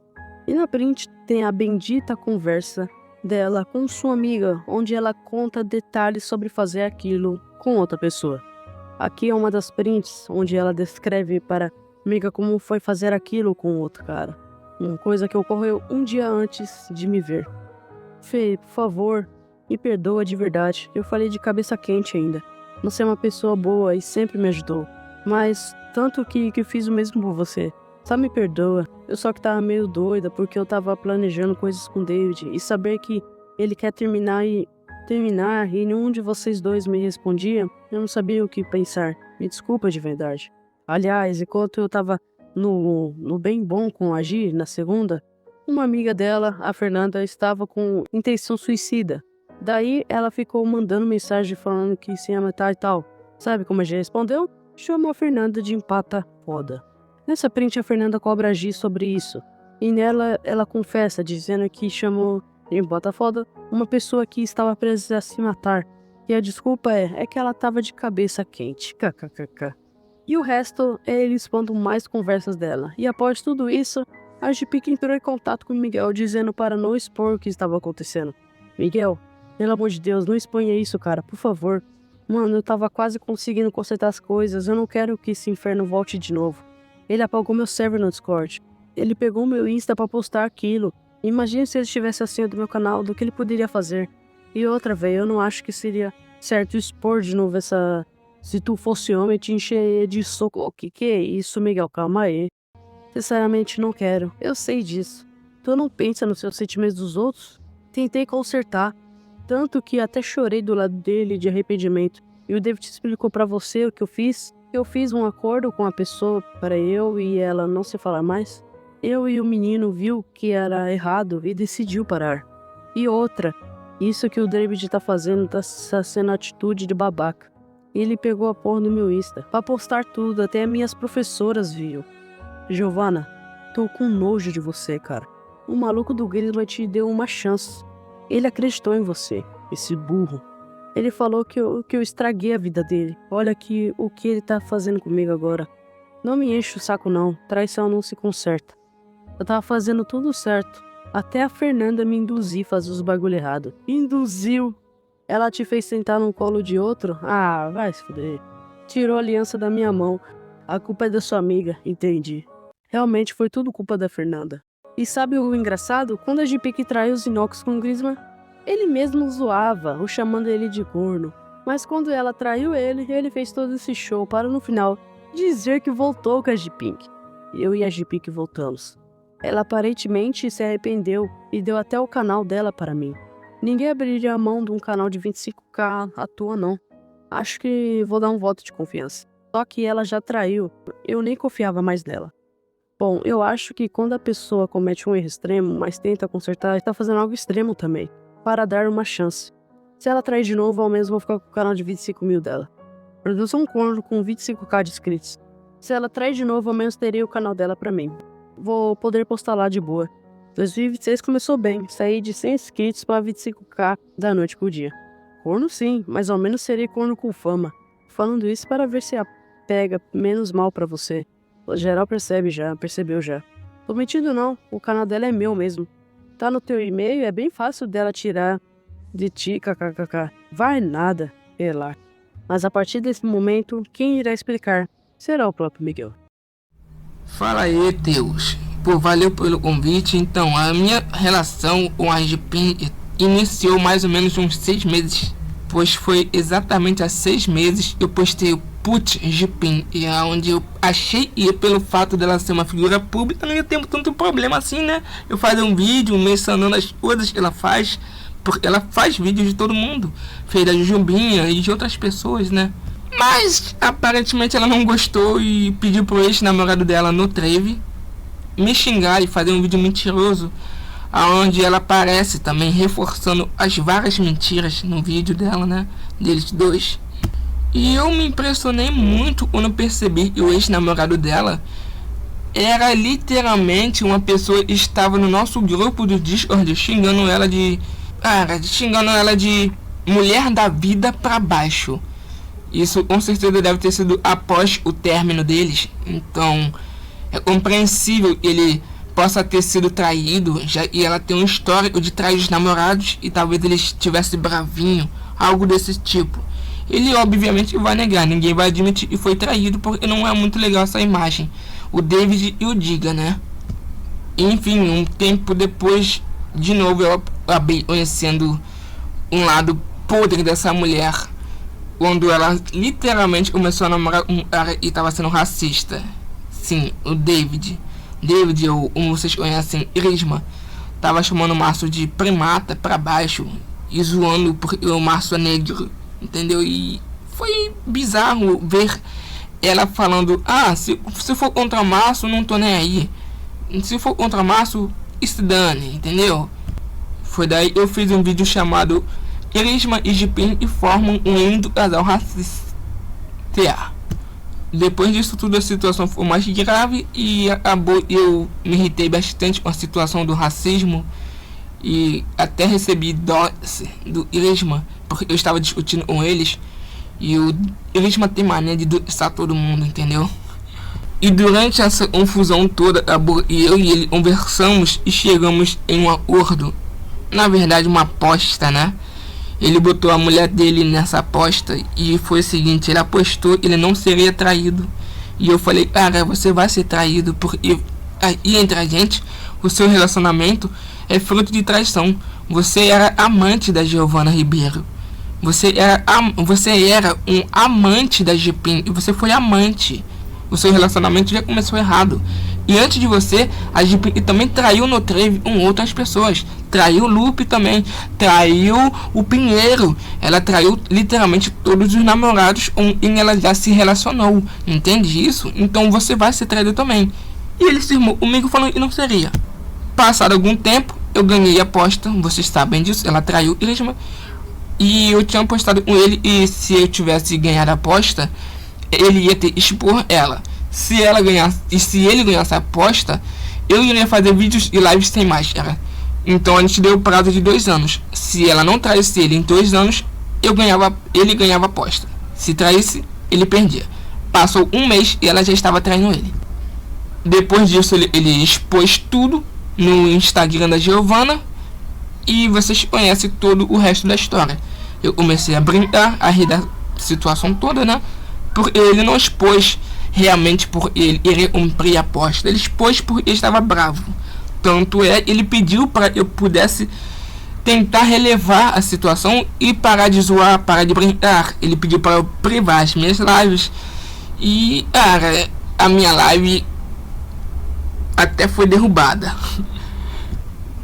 E na print tem a bendita conversa dela com sua amiga, onde ela conta detalhes sobre fazer aquilo com outra pessoa. Aqui é uma das prints onde ela descreve para a amiga como foi fazer aquilo com outro cara. Uma coisa que ocorreu um dia antes de me ver. Fê, por favor, me perdoa de verdade. Eu falei de cabeça quente ainda. Você é uma pessoa boa e sempre me ajudou. Mas tanto que fiz o mesmo por você. Só me perdoa. Eu só que tava meio doida porque eu tava planejando coisas com o David. E saber que ele quer terminar e nenhum de vocês dois me respondia, eu não sabia o que pensar. Me desculpa de verdade. Aliás, enquanto eu tava no bem bom com a Gi, na segunda, uma amiga dela, a Fernanda, estava com intenção suicida. Daí ela ficou mandando mensagem falando que se ia matar e tal. Sabe como a Gi respondeu? Chamou a Fernanda de empata foda. Nessa print a Fernanda cobra a Gi sobre isso. E nela ela confessa, dizendo que chamou de empata foda uma pessoa que estava presa a se matar. E a desculpa é que ela tava de cabeça quente. KKKK. E o resto é ele expondo mais conversas dela. E após tudo isso, a G-Pink entrou em contato com o Miguel, dizendo para não expor o que estava acontecendo. Miguel, pelo amor de Deus, não exponha isso, cara, por favor. Mano, eu tava quase conseguindo consertar as coisas, eu não quero que esse inferno volte de novo. Ele apagou meu server no Discord. Ele pegou meu Insta pra postar aquilo. Imagine se ele tivesse a senha do meu canal, do que ele poderia fazer. E outra, velho, eu não acho que seria certo expor de novo essa... Se tu fosse homem, te encher de soco. O que é isso, Miguel? Calma aí. Sinceramente, não quero. Eu sei disso. Tu não pensa nos seus sentimentos dos outros? Tentei consertar. Tanto que até chorei do lado dele de arrependimento. E o David explicou pra você o que eu fiz. Eu fiz um acordo com a pessoa para eu e ela não se falar mais. Eu e o menino viu que era errado e decidiu parar. E outra, isso que o David tá fazendo tá sendo atitude de babaca. Ele pegou a porra do meu Insta pra postar tudo, até minhas professoras viu. Giovana, tô com nojo de você, cara. O maluco do Grisma te deu uma chance. Ele acreditou em você, esse burro. Ele falou que eu estraguei a vida dele. Olha o que ele tá fazendo comigo agora. Não me enche o saco não, traição não se conserta. Eu tava fazendo tudo certo. Até a Fernanda me induziu a fazer os bagulho errado. Induziu? Ela te fez sentar no colo de outro? Ah, vai se fuder. Tirou a aliança da minha mão. A culpa é da sua amiga, entendi. Realmente foi tudo culpa da Fernanda. E sabe o engraçado? Quando a G-Pink traiu os Inox com o Grisma, ele mesmo zoava, o chamando ele de corno. Mas quando ela traiu ele fez todo esse show para no final dizer que voltou com a G-Pink. Eu e a G-Pink voltamos. Ela aparentemente se arrependeu e deu até o canal dela para mim. Ninguém abriria a mão de um canal de 25k à toa, não. Acho que vou dar um voto de confiança. Só que ela já traiu, eu nem confiava mais nela. Bom, eu acho que quando a pessoa comete um erro extremo, mas tenta consertar, está fazendo algo extremo também, para dar uma chance. Se ela trair de novo, ao menos vou ficar com o canal de 25 mil dela. Produz um corno com 25k de inscritos. Se ela trair de novo, ao menos teria o canal dela pra mim. Vou poder postar lá de boa. 2026 começou bem, saí de 100 inscritos para 25k da noite pro dia. Corno sim, mas ao menos seria corno com fama. Falando isso para ver se pega menos mal pra você. O geral percebeu já. Tô mentindo não, o canal dela é meu mesmo. Tá no teu e-mail, é bem fácil dela tirar de ti, kkkk. Vai nada, lá. Mas a partir desse momento, quem irá explicar será o próprio Miguel. Fala aí, Teus. Pô, valeu pelo convite. Então, a minha relação com a Jipin iniciou mais ou menos uns 6 meses. Pois foi exatamente há 6 meses eu postei o Putz Jipin, e é onde eu achei, e pelo fato dela ser uma figura pública, não ia ter tanto problema assim, né? Eu fazer um vídeo mencionando as coisas que ela faz, porque ela faz vídeos de todo mundo, fez da Jujubinha e de outras pessoas, né? Mas aparentemente ela não gostou e pediu pro ex-namorado dela no Treve me xingar e fazer um vídeo mentiroso, aonde ela aparece também reforçando as várias mentiras no vídeo dela, né? Deles dois. E eu me impressionei muito quando percebi que o ex-namorado dela era literalmente uma pessoa que estava no nosso grupo do Discord xingando ela de mulher da vida pra baixo. Isso com certeza deve ter sido após o término deles. Então é compreensível que ele possa ter sido traído, e ela tem um histórico de trair os namorados, e talvez ele estivesse bravinho, algo desse tipo. Ele obviamente vai negar, ninguém vai admitir que foi traído, porque não é muito legal essa imagem. O David e o Diga, né? Enfim, um tempo depois, de novo eu acabei conhecendo um lado podre dessa mulher, quando ela literalmente começou a namorar um cara e estava sendo racista. Sim, o David, ou como vocês conhecem, Irisma, tava chamando o Márcio de primata pra baixo e zoando porque o Márcio é negro, entendeu? E foi bizarro ver ela falando: se for contra o Márcio, não tô nem aí. Se for contra o Márcio, se dane, entendeu? Foi daí que eu fiz um vídeo chamado Irisma e Jipin e formam um lindo casal racista. Depois disso tudo, a situação foi mais grave e acabou. Eu me irritei bastante com a situação do racismo e até recebi doce do Irisma, porque eu estava discutindo com eles e o Irisma tem mania de doçar todo mundo, entendeu? E durante essa confusão toda, eu e ele conversamos e chegamos em um acordo. Na verdade, uma aposta, né? Ele botou a mulher dele nessa aposta e foi o seguinte: ele apostou que ele não seria traído. E eu falei: cara, você vai ser traído, porque aí entre a gente, o seu relacionamento é fruto de traição. Você era amante da Giovana Ribeiro. Você era um amante da Jipin e você foi amante. O seu relacionamento já começou errado. E antes de você, a Jipin também traiu no Treve com outras pessoas. Traiu o Lupe também. Traiu o Pinheiro. Ela traiu literalmente todos os namorados com quem ela já se relacionou. Entende isso? Então você vai ser traído também. E ele se irmou comigo falando que não seria. Passado algum tempo, eu ganhei a aposta. Vocês sabem disso. Ela traiu Irisma. E eu tinha apostado com ele. E se eu tivesse ganhado a aposta, ele ia ter que expor ela. Se ela ganhasse, e se ele ganhasse a aposta, eu iria fazer vídeos e lives sem máscara. Então a gente deu o prazo de 2 anos. Se ela não traísse ele em 2 anos, ele ganhava a aposta. Se traísse, ele perdia. Passou 1 mês e ela já estava traindo ele. Depois disso, ele expôs tudo no Instagram da Giovana. E vocês conhecem todo o resto da história. Eu comecei a brincar, a rir da situação toda, né? Porque ele não expôs realmente por ele iria cumprir a aposta. Ele expôs porque ele estava bravo. Tanto é que ele pediu para eu pudesse tentar relevar a situação e parar de zoar, parar de brincar. Ele pediu para eu privar as minhas lives. E, cara, a minha live até foi derrubada.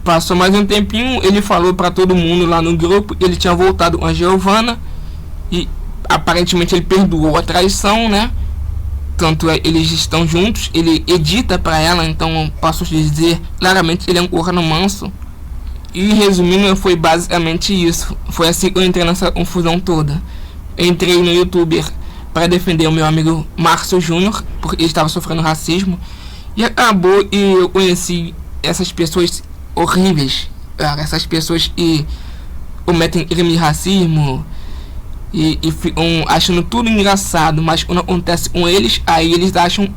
Passou mais um tempinho, ele falou pra todo mundo lá no grupo, ele tinha voltado com a Giovana e aparentemente ele perdoou a traição, né? Tanto é, eles estão juntos, ele edita pra ela, então posso dizer claramente ele é um corno manso. E resumindo, foi basicamente isso. Foi assim que eu entrei nessa confusão toda. Eu entrei no YouTube para defender o meu amigo Márcio Júnior, porque ele estava sofrendo racismo. E acabou e eu conheci essas pessoas horríveis, cara, essas pessoas que cometem crime de racismo e ficam achando tudo engraçado, mas quando acontece com eles, aí eles acham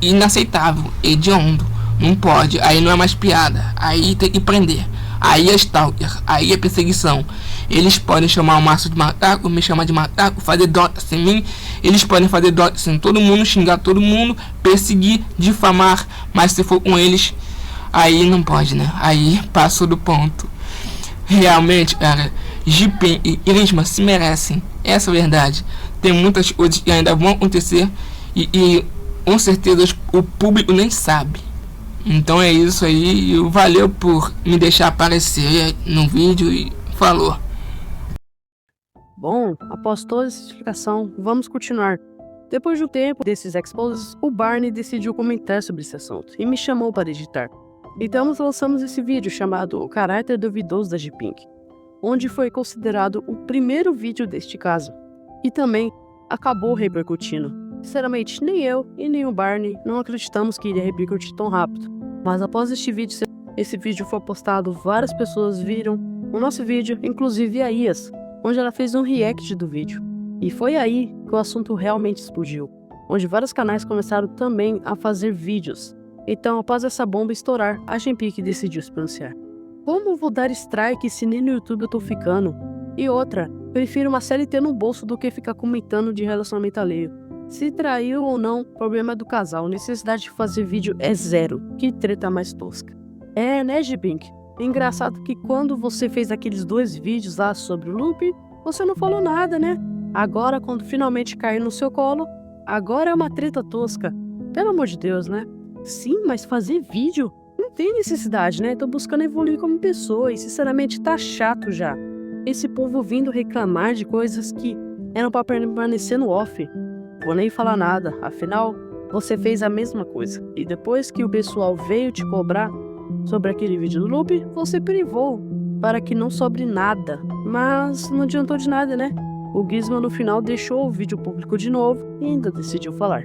inaceitável, hediondo, não pode, aí não é mais piada, aí tem que prender, aí é stalker, aí é perseguição. Eles podem chamar o Márcio de macaco, me chamar de macaco, fazer dox em mim, eles podem fazer dox em todo mundo, xingar todo mundo, perseguir, difamar, mas se for com eles, aí não pode, né? Aí passou do ponto. Realmente, cara, Jipim e Irisma se merecem. Essa é a verdade. Tem muitas coisas que ainda vão acontecer e com certeza o público nem sabe. Então é isso aí. Valeu por me deixar aparecer no vídeo e falou. Bom, após toda essa explicação, vamos continuar. Depois de um tempo desses exposes, o Barney decidiu comentar sobre esse assunto e me chamou para editar. Então nós lançamos esse vídeo chamado O Caráter Duvidoso da G-Pink, onde foi considerado o primeiro vídeo deste caso. E também acabou repercutindo. Sinceramente, nem eu e nem o Barney não acreditamos que iria repercutir tão rápido. Mas após esse vídeo foi postado, várias pessoas viram o nosso vídeo, inclusive a Ias, onde ela fez um react do vídeo. E foi aí que o assunto realmente explodiu, onde vários canais começaram também a fazer vídeos. Então, após essa bomba estourar, a G-Pink decidiu se pronunciar. Como vou dar strike se nem no YouTube eu tô ficando? E outra, prefiro uma CLT no bolso do que ficar comentando de relacionamento alheio. Se traiu ou não, problema é do casal, necessidade de fazer vídeo é zero. Que treta mais tosca. É, né, G-Pink? Engraçado que quando você fez aqueles 2 vídeos lá sobre o loop, você não falou nada, né? Agora, quando finalmente caiu no seu colo, agora é uma treta tosca. Pelo amor de Deus, né? Sim, mas fazer vídeo não tem necessidade, né? Tô buscando evoluir como pessoa e sinceramente tá chato já. Esse povo vindo reclamar de coisas que eram pra permanecer no off. Vou nem falar nada, afinal, você fez a mesma coisa. E depois que o pessoal veio te cobrar sobre aquele vídeo do loop, você privou para que não sobre nada. Mas não adiantou de nada, né? O Grisman no final deixou o vídeo público de novo e ainda decidiu falar.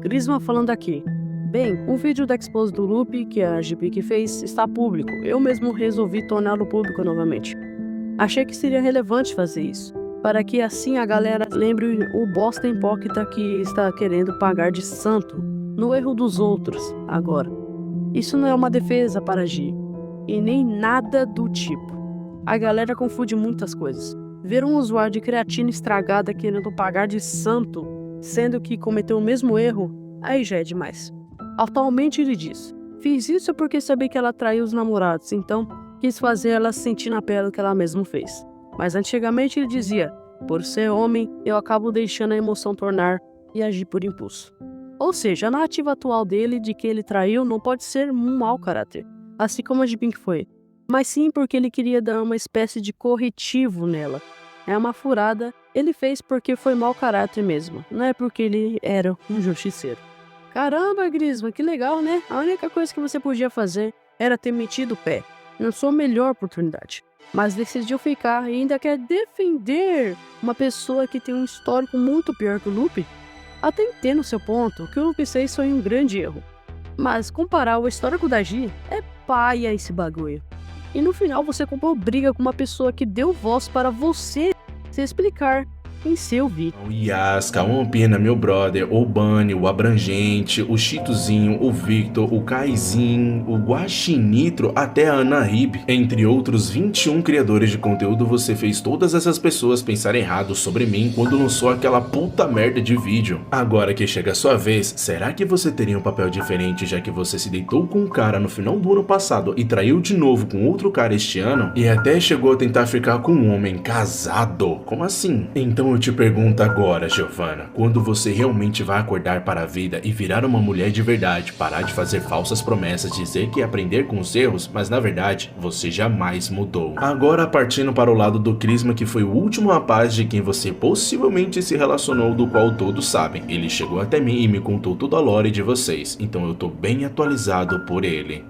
Grisman falando aqui. Bem, o vídeo da expose do loop que a G-Pink fez está público. Eu mesmo resolvi torná-lo público novamente. Achei que seria relevante fazer isso, para que assim a galera lembre o bosta hipócrita que está querendo pagar de santo no erro dos outros agora. Isso não é uma defesa para G, e nem nada do tipo. A galera confunde muitas coisas. Ver um usuário de creatina estragada querendo pagar de santo, sendo que cometeu o mesmo erro, aí já é demais. Atualmente ele diz, fiz isso porque sabia que ela traiu os namorados, então quis fazer ela sentir na pele o que ela mesma fez. Mas antigamente ele dizia, por ser homem, eu acabo deixando a emoção tornar e agir por impulso. Ou seja, a narrativa atual dele de que ele traiu não pode ser um mau caráter, assim como a G-Pink foi, mas sim porque ele queria dar uma espécie de corretivo nela. É uma furada, ele fez porque foi mau caráter mesmo, não é porque ele era um justiceiro. Caramba, Grisman, que legal, né? A única coisa que você podia fazer era ter metido o pé. Não sou a melhor oportunidade. Mas decidiu ficar e ainda quer defender uma pessoa que tem um histórico muito pior que o Loop? Até entendo seu ponto, que o Loop 6 foi um grande erro. Mas comparar o histórico da G é paia esse bagulho. E no final você comprou briga com uma pessoa que deu voz para você se explicar em seu vídeo. O Yaska, o Ampina, meu brother, o Bunny, o Abrangente, o Chitozinho, o Victor, o Kaizinho, o Guaxinitro, até a Ana Rib, entre outros 21 criadores de conteúdo, você fez todas essas pessoas pensarem errado sobre mim quando lançou aquela puta merda de vídeo. Agora que chega a sua vez, será que você teria um papel diferente já que você se deitou com um cara no final do ano passado e traiu de novo com outro cara este ano? E até chegou a tentar ficar com um homem casado? Como assim? Então Então eu te pergunto agora, Giovanna, quando você realmente vai acordar para a vida e virar uma mulher de verdade, parar de fazer falsas promessas, dizer que ia aprender com os erros, mas na verdade você jamais mudou. Agora partindo para o lado do Crisma, que foi o último rapaz de quem você possivelmente se relacionou, do qual todos sabem. Ele chegou até mim e me contou toda a lore de vocês, então eu tô bem atualizado por ele.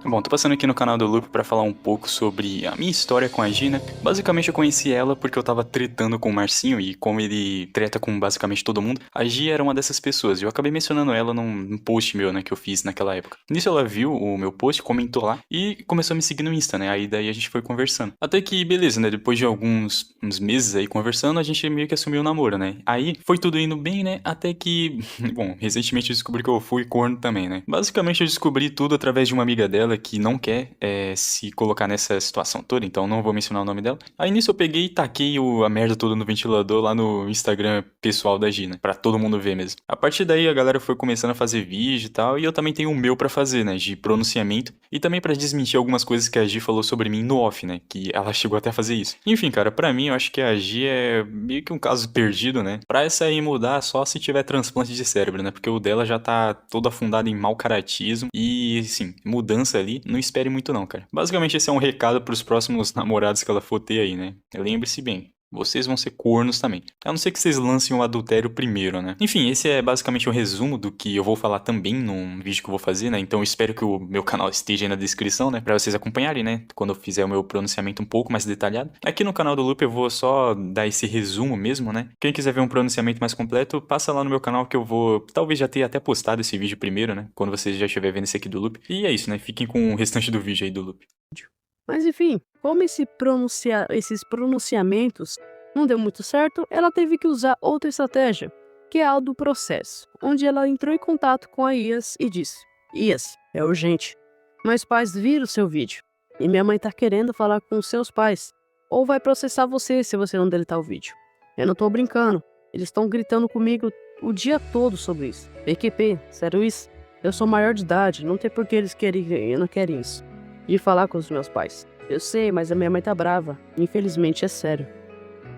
Bom, tô passando aqui no canal do Lupe pra falar um pouco sobre a minha história com a Gi, né? Basicamente eu conheci ela porque eu tava tretando com o Marcinho, e como ele treta com basicamente todo mundo, a Gi era uma dessas pessoas. E eu acabei mencionando ela num post meu, né, que eu fiz naquela época. Nisso ela viu o meu post, comentou lá e começou a me seguir no Insta, né? Aí daí a gente foi conversando. Até que, beleza, né? Depois de uns meses aí conversando, a gente meio que assumiu o namoro, né? Aí foi tudo indo bem, né? Até que, bom, recentemente eu descobri que eu fui corno também, né? Basicamente eu descobri tudo através de uma amiga dela que não quer se colocar nessa situação toda, então não vou mencionar o nome dela. Aí nisso eu peguei e taquei a merda toda no ventilador lá no Instagram pessoal da Gina, pra todo mundo ver mesmo. A partir daí a galera foi começando a fazer vídeo e tal, e eu também tenho o meu pra fazer, né, de pronunciamento, e também pra desmentir algumas coisas que a Gi falou sobre mim no off, né, que ela chegou até a fazer isso. Enfim, cara, pra mim eu acho que a Gi é meio que um caso perdido, né, pra essa aí mudar só se tiver transplante de cérebro, né, porque o dela já tá todo afundado em mau caratismo, e assim, mudança ali, não espere muito não, cara. Basicamente esse é um recado pros próximos namorados que ela for ter aí, né? Lembre-se bem, vocês vão ser cornos também. A não ser que vocês lancem o adultério primeiro, né? Enfim, esse é basicamente um resumo do que eu vou falar também num vídeo que eu vou fazer, né? Então eu espero que o meu canal esteja aí na descrição, né? Pra vocês acompanharem, né? Quando eu fizer o meu pronunciamento um pouco mais detalhado. Aqui no canal do Lupe eu vou só dar esse resumo mesmo, né? Quem quiser ver um pronunciamento mais completo, passa lá no meu canal que eu vou... Talvez já tenha até postado esse vídeo primeiro, né? Quando vocês já estiverem vendo esse aqui do Lupe. E é isso, né? Fiquem com o restante do vídeo aí do Lupe. Mas enfim, como esses pronunciamentos não deu muito certo, ela teve que usar outra estratégia, que é a do processo, onde ela entrou em contato com a Ias e disse: Ias, é urgente. Meus pais viram o seu vídeo, e minha mãe tá querendo falar com os seus pais, ou vai processar você se você não deletar o vídeo. Eu não tô brincando, eles estão gritando comigo o dia todo sobre isso. PQP, sério isso? Eu sou maior de idade, não tem por que eles não querem isso. De falar com os meus pais. Eu sei, mas a minha mãe tá brava. Infelizmente é sério.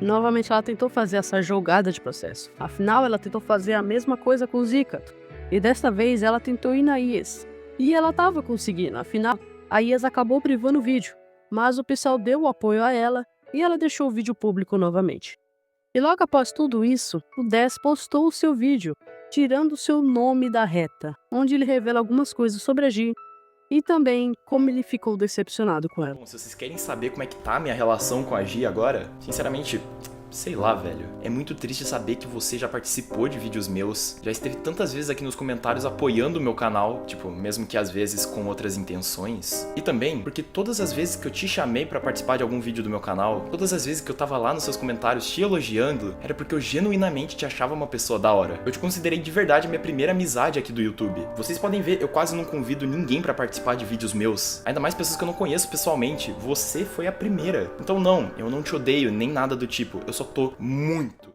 Novamente ela tentou fazer essa jogada de processo. Afinal, ela tentou fazer a mesma coisa com o Zika. E desta vez ela tentou ir na Ias. E ela tava conseguindo. Afinal, a Ias acabou privando o vídeo. Mas o pessoal deu o apoio a ela e ela deixou o vídeo público novamente. E logo após tudo isso, o 10 postou o seu vídeo, tirando o seu nome da reta, onde ele revela algumas coisas sobre a Gi, e também como ele ficou decepcionado com ela. Bom, se vocês querem saber como é que tá a minha relação com a Gi agora, sinceramente, sei lá, velho. É muito triste saber que você já participou de vídeos meus, já esteve tantas vezes aqui nos comentários apoiando o meu canal, tipo, mesmo que às vezes com outras intenções. E também porque todas as vezes que eu te chamei pra participar de algum vídeo do meu canal, todas as vezes que eu tava lá nos seus comentários te elogiando, era porque eu genuinamente te achava uma pessoa da hora. Eu te considerei de verdade a minha primeira amizade aqui do YouTube. Vocês podem ver, eu quase não convido ninguém pra participar de vídeos meus, ainda mais pessoas que eu não conheço pessoalmente. Você foi a primeira. Então não, eu não te odeio nem nada do tipo, eu só tô muito.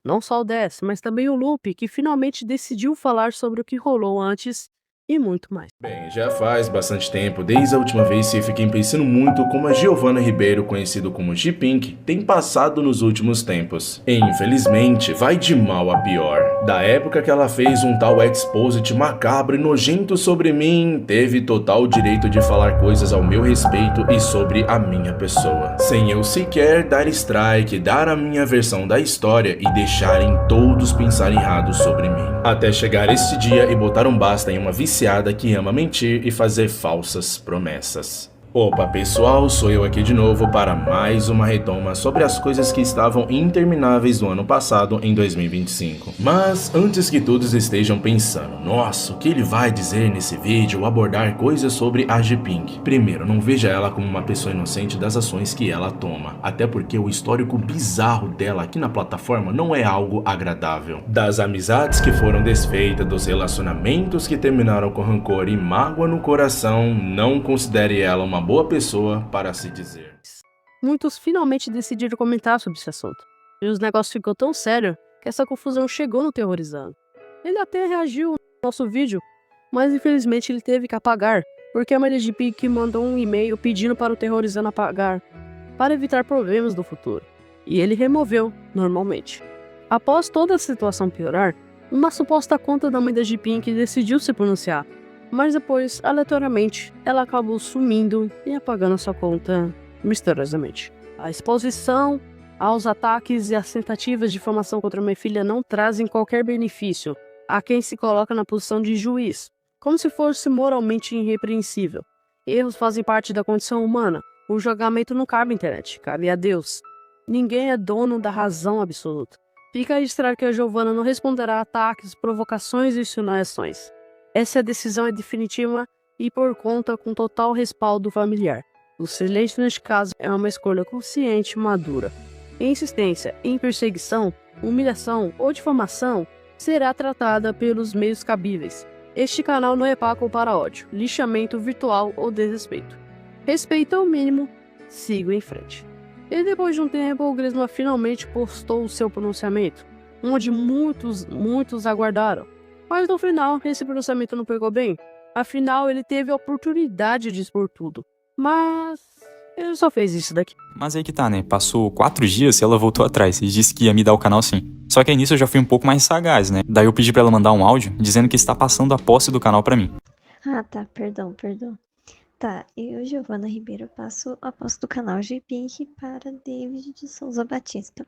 Não só o 10, mas também o Lupe, que finalmente decidiu falar sobre o que rolou antes e muito mais. Bem, já faz bastante tempo, desde a última vez que fiquei pensando muito como a Giovanna Ribeiro, conhecido como G-Pink, tem passado nos últimos tempos. E, infelizmente, vai de mal a pior. Da época que ela fez um tal exposit macabro e nojento sobre mim, teve total direito de falar coisas ao meu respeito e sobre a minha pessoa. Sem eu sequer dar strike, dar a minha versão da história e deixarem todos pensarem errado sobre mim. Até chegar este dia e botar um basta em uma viciada que ama mentir e fazer falsas promessas. Opa pessoal, sou eu aqui de novo para mais uma retoma sobre as coisas que estavam intermináveis do ano passado em 2025. Mas antes que todos estejam pensando, nossa, o que ele vai dizer nesse vídeo ou abordar coisas sobre a G-Pink? Primeiro, não veja ela como uma pessoa inocente das ações que ela toma, até porque o histórico bizarro dela aqui na plataforma não é algo agradável. Das amizades que foram desfeitas, dos relacionamentos que terminaram com rancor e mágoa no coração, não considere ela uma boa pessoa para se dizer. Muitos finalmente decidiram comentar sobre esse assunto. E os negócios ficou tão sério que essa confusão chegou no Terrorizando. Ele até reagiu no nosso vídeo, mas infelizmente ele teve que apagar, porque a Maria G-Pink mandou um e-mail pedindo para o Terrorizando apagar, para evitar problemas no futuro. e ele removeu normalmente. Após toda a situação piorar, uma suposta conta da mãe da G-Pink decidiu se pronunciar, mas depois, aleatoriamente, ela acabou sumindo e apagando a sua conta misteriosamente. A exposição aos ataques e as tentativas de difamação contra minha filha não trazem qualquer benefício a quem se coloca na posição de juiz, como se fosse moralmente irrepreensível. Erros fazem parte da condição humana. O julgamento não cabe à internet, cabe a Deus. Ninguém é dono da razão absoluta. Fica registrado que a Giovanna não responderá a ataques, provocações e insinuações. Essa decisão é definitiva e por conta com total respaldo familiar. O silêncio neste caso é uma escolha consciente e madura. Insistência em perseguição, humilhação ou difamação será tratada pelos meios cabíveis. Este canal não é pago para ódio, lixamento virtual ou desrespeito. Respeito ao mínimo, sigo em frente. E depois de um tempo, o Grisma finalmente postou o seu pronunciamento, onde muitos aguardaram. Mas no final, esse pronunciamento não pegou bem. Afinal, ele teve a oportunidade de expor tudo. Mas ele só fez isso daqui. Mas aí que tá, né? Passou 4 dias e ela voltou atrás e disse que ia me dar o canal sim. Só que aí nisso eu já fui um pouco mais sagaz, né? Daí eu pedi pra ela mandar um áudio dizendo que está passando a posse do canal pra mim. Ah, tá. Perdão. Tá, eu, Giovanna Ribeiro, passo a posse do canal G-Pink para David de Souza Batista.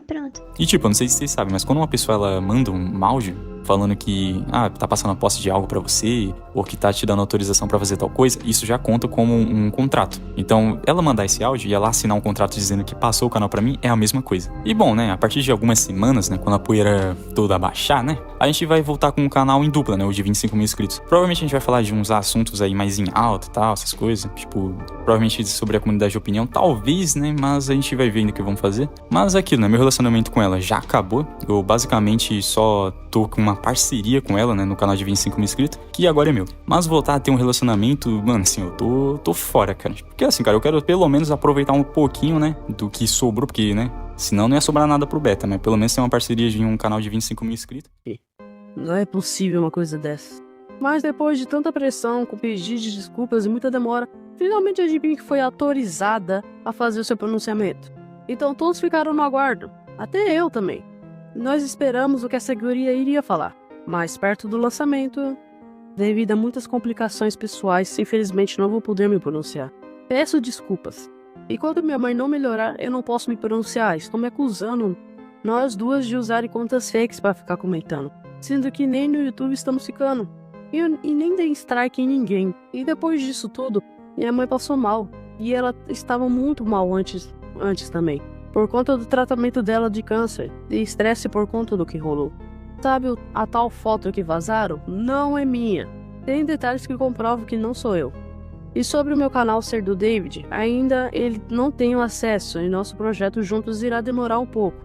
Pronto. E tipo, eu não sei se vocês sabem, mas quando uma pessoa ela manda um áudio falando que tá passando a posse de algo pra você, ou que tá te dando autorização pra fazer tal coisa, isso já conta como um contrato. Então, ela mandar esse áudio e ela assinar um contrato dizendo que passou o canal pra mim, é a mesma coisa. E bom, né, a partir de algumas semanas, né, quando a poeira toda abaixar, né, a gente vai voltar com um canal em dupla, né, o de 25 mil inscritos. Provavelmente a gente vai falar de uns assuntos aí mais em alta e tal, essas coisas, tipo, provavelmente sobre a comunidade de opinião, talvez, né, mas a gente vai ver ainda o que vamos fazer. Mas aquilo, né, meu relacionamento com ela já acabou, eu basicamente só tô com uma parceria com ela, né, no canal de 25 mil inscritos, que agora é meu. Mas voltar a ter um relacionamento, mano, assim, eu tô fora, cara. Porque assim, cara, eu quero pelo menos aproveitar um pouquinho, né, do que sobrou, porque, né, senão não ia sobrar nada pro Beta, mas pelo menos ter uma parceria de um canal de 25 mil inscritos. Não é possível uma coisa dessa. Mas depois de tanta pressão, com pedidos de desculpas e muita demora, finalmente a G-Pink foi autorizada a fazer o seu pronunciamento. Então todos ficaram no aguardo, até eu também. Nós esperamos o que essa guria iria falar, mas perto do lançamento, devido a muitas complicações pessoais, infelizmente não vou poder me pronunciar. Peço desculpas. E quando minha mãe não melhorar, eu não posso me pronunciar. Estão me acusando, nós duas, de usarem contas fakes para ficar comentando. Sendo que nem no YouTube estamos ficando. E nem dei strike em ninguém. E depois disso tudo, minha mãe passou mal. E ela estava muito mal antes também. Por conta do tratamento dela de câncer. E estresse por conta do que rolou. Sabe a tal foto que vazaram? Não é minha. Tem detalhes que comprovam que não sou eu. E sobre o meu canal ser do David, ainda ele não tem acesso e nosso projeto juntos irá demorar um pouco.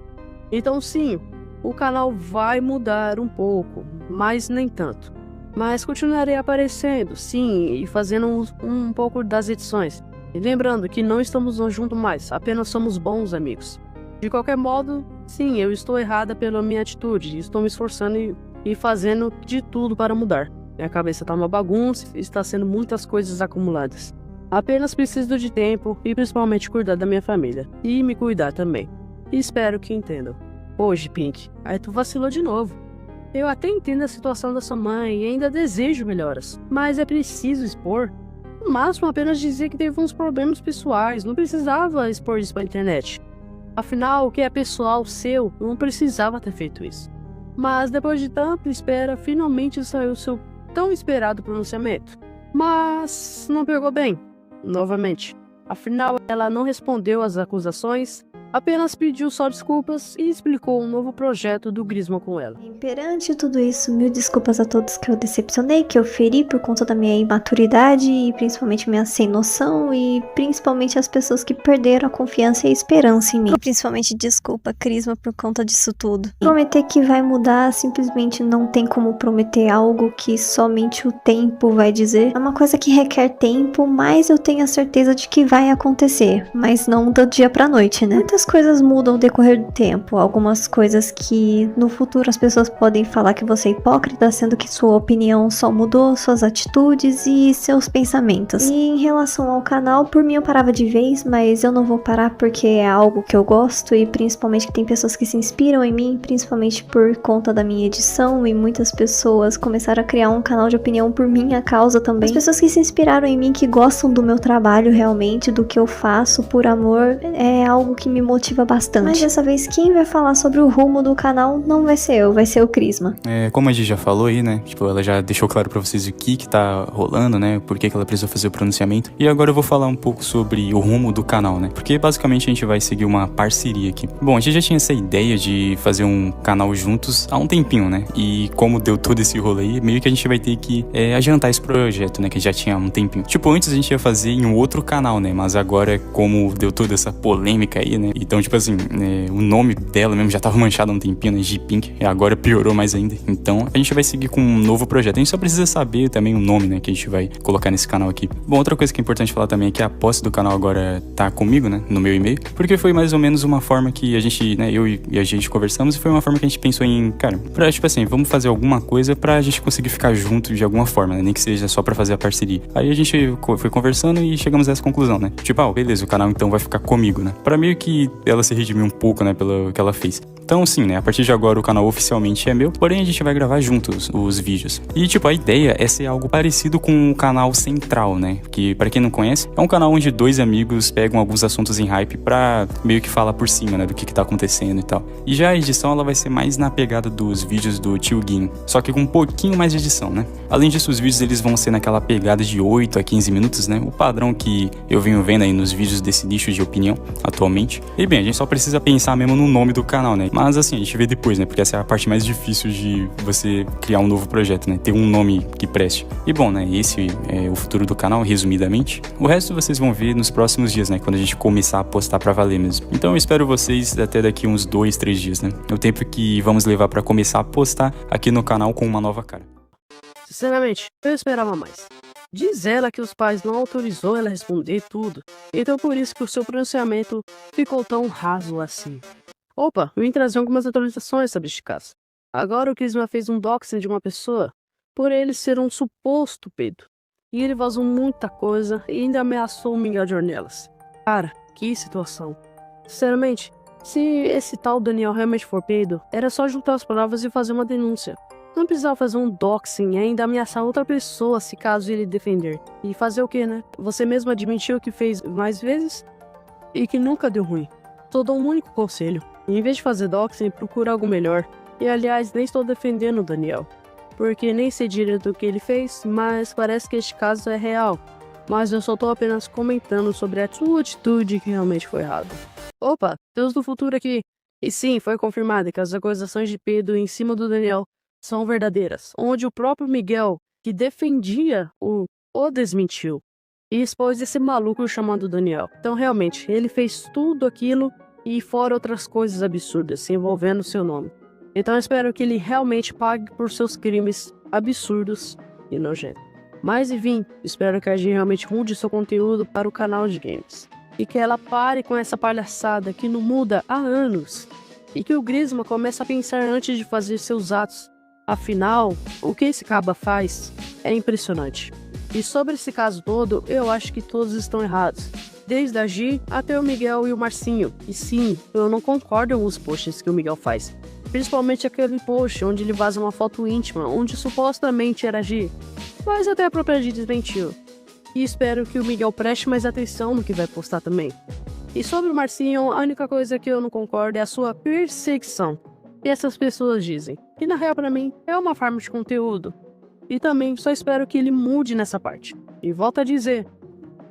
Então sim, o canal vai mudar um pouco, mas nem tanto. Mas continuarei aparecendo, sim, e fazendo um pouco das edições. E lembrando que não estamos juntos mais, apenas somos bons amigos. De qualquer modo, sim, eu estou errada pela minha atitude, estou me esforçando e fazendo de tudo para mudar. Minha cabeça está uma bagunça e está sendo muitas coisas acumuladas. Apenas preciso de tempo e principalmente cuidar da minha família. E me cuidar também. E espero que entendam. Hoje, Pink, aí tu vacilou de novo. Eu até entendo a situação da sua mãe e ainda desejo melhoras. Mas é preciso expor. No máximo, apenas dizer que teve uns problemas pessoais. Não precisava expor isso pra internet. Afinal, o que é pessoal seu, não precisava ter feito isso. Mas depois de tanta espera, finalmente saiu o seu tão esperado pronunciamento. Mas não pegou bem, novamente. Afinal, ela não respondeu às acusações, apenas pediu só desculpas e explicou um novo projeto do Grisma com ela. Perante tudo isso, mil desculpas a todos que eu decepcionei, que eu feri por conta da minha imaturidade e principalmente minha sem noção e principalmente as pessoas que perderam a confiança e a esperança em mim. Principalmente desculpa, Crisma, por conta disso tudo. Prometer que vai mudar simplesmente não tem como prometer algo que somente o tempo vai dizer. É uma coisa que requer tempo, mas eu tenho a certeza de que vai acontecer, mas não do dia pra noite, né? Muitas Algumas coisas mudam ao decorrer do tempo, algumas coisas que no futuro as pessoas podem falar que você é hipócrita, sendo que sua opinião só mudou, suas atitudes e seus pensamentos. E em relação ao canal, por mim eu parava de vez, mas eu não vou parar porque é algo que eu gosto e principalmente que tem pessoas que se inspiram em mim, principalmente por conta da minha edição, e muitas pessoas começaram a criar um canal de opinião por minha causa também. As pessoas que se inspiraram em mim, que gostam do meu trabalho realmente, do que eu faço por amor, é algo que me motiva bastante. Mas dessa vez quem vai falar sobre o rumo do canal não vai ser eu, vai ser o Crisma. Como a Gi já falou aí, né? Tipo, ela já deixou claro pra vocês o que tá rolando, né? Por que ela precisou fazer o pronunciamento. E agora eu vou falar um pouco sobre o rumo do canal, né? Porque basicamente a gente vai seguir uma parceria aqui. Bom, a gente já tinha essa ideia de fazer um canal juntos há um tempinho, né? E como deu todo esse rolê aí, meio que a gente vai ter que adiantar esse projeto, né? Que já tinha há um tempinho. Tipo, antes a gente ia fazer em um outro canal, né? Mas agora, como deu toda essa polêmica aí, né? Então, tipo assim, o nome dela mesmo já tava manchado há um tempinho, né? G-Pink. E agora piorou mais ainda. Então, a gente vai seguir com um novo projeto. A gente só precisa saber também o nome, né? Que a gente vai colocar nesse canal aqui. Bom, outra coisa que é importante falar também é que a posse do canal agora tá comigo, né? No meu e-mail. Porque foi mais ou menos uma forma que a gente, né? Eu e a gente conversamos e foi uma forma que a gente pensou em, cara, pra, tipo assim, vamos fazer alguma coisa pra gente conseguir ficar junto de alguma forma, né? Nem que seja só pra fazer a parceria. Aí a gente foi conversando e chegamos a essa conclusão, né? Tipo, beleza, o canal então vai ficar comigo, né? Pra meio que ela se redimir um pouco, né? Pelo que ela fez. Então, sim, né? A partir de agora o canal oficialmente é meu, porém a gente vai gravar juntos os vídeos. E, tipo, a ideia é ser algo parecido com o canal central, né? Que, pra quem não conhece, é um canal onde dois amigos pegam alguns assuntos em hype pra meio que falar por cima, né? Do que tá acontecendo e tal. E já a edição, ela vai ser mais na pegada dos vídeos do Tio Guinho, só que com um pouquinho mais de edição, né? Além disso, os vídeos, eles vão ser naquela pegada de 8 a 15 minutos, né? O padrão que eu venho vendo aí nos vídeos desse nicho de opinião, atualmente. E, bem, a gente só precisa pensar mesmo no nome do canal, né? Mas, assim, a gente vê depois, né? Porque essa é a parte mais difícil de você criar um novo projeto, né? Ter um nome que preste. E, bom, né? Esse é o futuro do canal, resumidamente. O resto vocês vão ver nos próximos dias, né? Quando a gente começar a postar pra valer mesmo. Então, eu espero vocês até daqui uns 2, 3 dias, né? É o tempo que vamos levar pra começar a postar aqui no canal com uma nova cara. Sinceramente, eu esperava mais. Diz ela que os pais não autorizou ela a responder tudo, então por isso que o seu pronunciamento ficou tão raso assim. Opa, eu vim trazer algumas atualizações sobre este caso. Agora o Crisma fez um doxing de uma pessoa por ele ser um suposto pedo. E ele vazou muita coisa e ainda ameaçou o Miguel de Ornelas. Cara, que situação. Sinceramente, se esse tal Daniel realmente for pedo, era só juntar as provas e fazer uma denúncia. Não precisava fazer um doxing e ainda ameaçar outra pessoa se caso ele defender. E fazer o que, né? Você mesmo admitiu que fez mais vezes e que nunca deu ruim. Só dou um único conselho. Em vez de fazer doxing, procura algo melhor. E aliás, nem estou defendendo o Daniel, porque nem sei direito o que ele fez, mas parece que este caso é real. Mas eu só estou apenas comentando sobre a sua atitude que realmente foi errada. Opa, Deus do futuro aqui. E sim, foi confirmado que as acusações de pedo em cima do Daniel são verdadeiras, onde o próprio Miguel, que defendia o desmentiu e expôs esse maluco chamado Daniel. Então realmente, ele fez tudo aquilo e fora outras coisas absurdas envolvendo seu nome. Então eu espero que ele realmente pague por seus crimes absurdos e nojentos. Mas enfim, espero que a gente realmente mude seu conteúdo para o canal de games. E que ela pare com essa palhaçada que não muda há anos. E que o Crisma comece a pensar antes de fazer seus atos. Afinal, o que esse caba faz é impressionante. E sobre esse caso todo, eu acho que todos estão errados. Desde a Gi até o Miguel e o Marcinho. E sim, eu não concordo com os posts que o Miguel faz. Principalmente aquele post onde ele vaza uma foto íntima, onde supostamente era a Gi. Mas até a própria Gi desmentiu. E espero que o Miguel preste mais atenção no que vai postar também. E sobre o Marcinho, a única coisa que eu não concordo é a sua perseguição. E essas pessoas dizem. E na real, pra mim, é uma forma de conteúdo. E também só espero que ele mude nessa parte. E volto a dizer,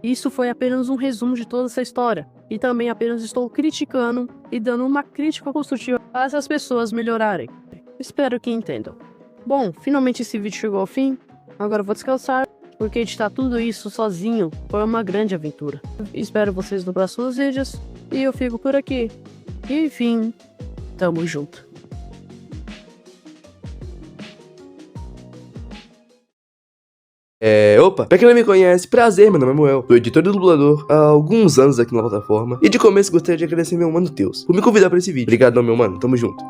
isso foi apenas um resumo de toda essa história. E também apenas estou criticando e dando uma crítica construtiva para essas pessoas melhorarem. Espero que entendam. Bom, finalmente esse vídeo chegou ao fim. Agora eu vou descansar, porque editar tudo isso sozinho foi uma grande aventura. Espero vocês nos próximos vídeos. E eu fico por aqui. E enfim, tamo junto. Opa, pra quem não me conhece, prazer, meu nome é Moel, sou editor e dublador há alguns anos aqui na plataforma, e de começo gostaria de agradecer meu mano Teus por me convidar pra esse vídeo. Obrigado, meu mano, tamo junto.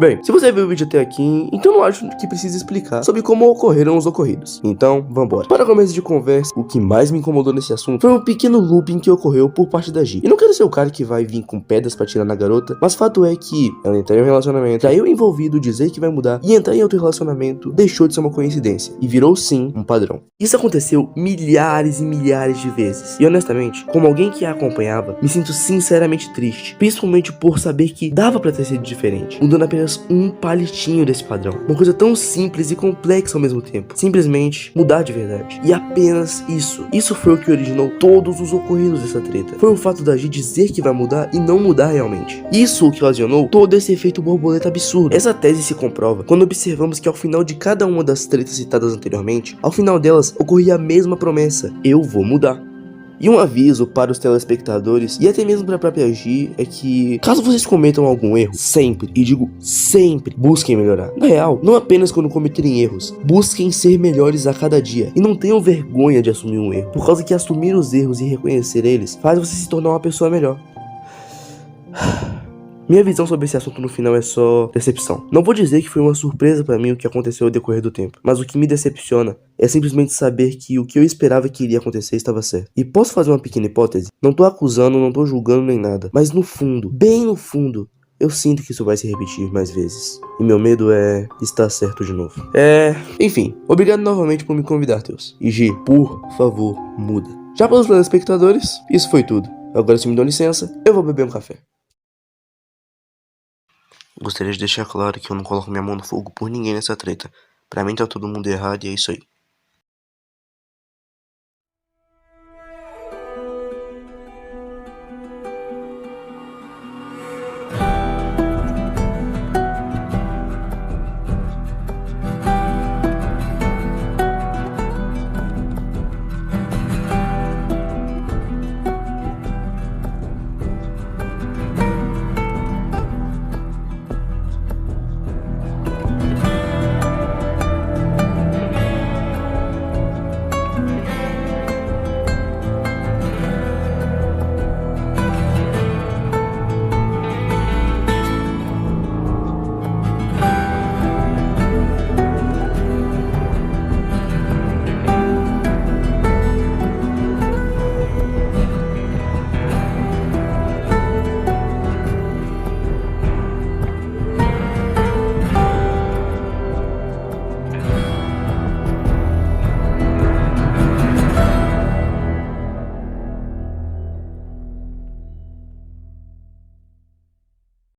Bem, se você viu o vídeo até aqui, então não acho que precise explicar sobre como ocorreram os ocorridos. Então, vambora. Para começo de conversa, o que mais me incomodou nesse assunto foi um pequeno looping que ocorreu por parte da Gi. E não quero ser o cara que vai vir com pedras pra tirar na garota, mas fato é que ela entrou em um relacionamento, traiu o envolvido, dizer que vai mudar, e entrar em outro relacionamento deixou de ser uma coincidência, e virou sim um padrão. Isso aconteceu milhares e milhares de vezes. E honestamente, como alguém que a acompanhava, me sinto sinceramente triste, principalmente por saber que dava pra ter sido diferente, mudando apenas um palitinho desse padrão. Uma coisa tão simples e complexa ao mesmo tempo. Simplesmente mudar de verdade. E apenas isso. Isso foi o que originou todos os ocorridos dessa treta. Foi o fato da Gi dizer que vai mudar e não mudar realmente. Isso o que ocasionou todo esse efeito borboleta absurdo. Essa tese se comprova quando observamos que ao final de cada uma das tretas citadas anteriormente, ao final delas ocorria a mesma promessa: eu vou mudar. E um aviso para os telespectadores e até mesmo para a própria Gi é que, caso vocês cometam algum erro, sempre, e digo sempre, busquem melhorar. Na real, não apenas quando cometerem erros, busquem ser melhores a cada dia. E não tenham vergonha de assumir um erro, por causa que assumir os erros e reconhecer eles faz você se tornar uma pessoa melhor. Minha visão sobre esse assunto no final é só decepção. Não vou dizer que foi uma surpresa pra mim o que aconteceu ao decorrer do tempo, mas o que me decepciona é simplesmente saber que o que eu esperava que iria acontecer estava certo. E posso fazer uma pequena hipótese? Não tô acusando, não tô julgando nem nada, mas no fundo, bem no fundo, eu sinto que isso vai se repetir mais vezes. E meu medo é estar certo de novo. Enfim, obrigado novamente por me convidar, Teus. E Gi, por favor, muda. Já para os telespectadores, isso foi tudo. Agora, se me dão licença, eu vou beber um café. Gostaria de deixar claro que eu não coloco minha mão no fogo por ninguém nessa treta. Pra mim tá todo mundo errado e é isso aí.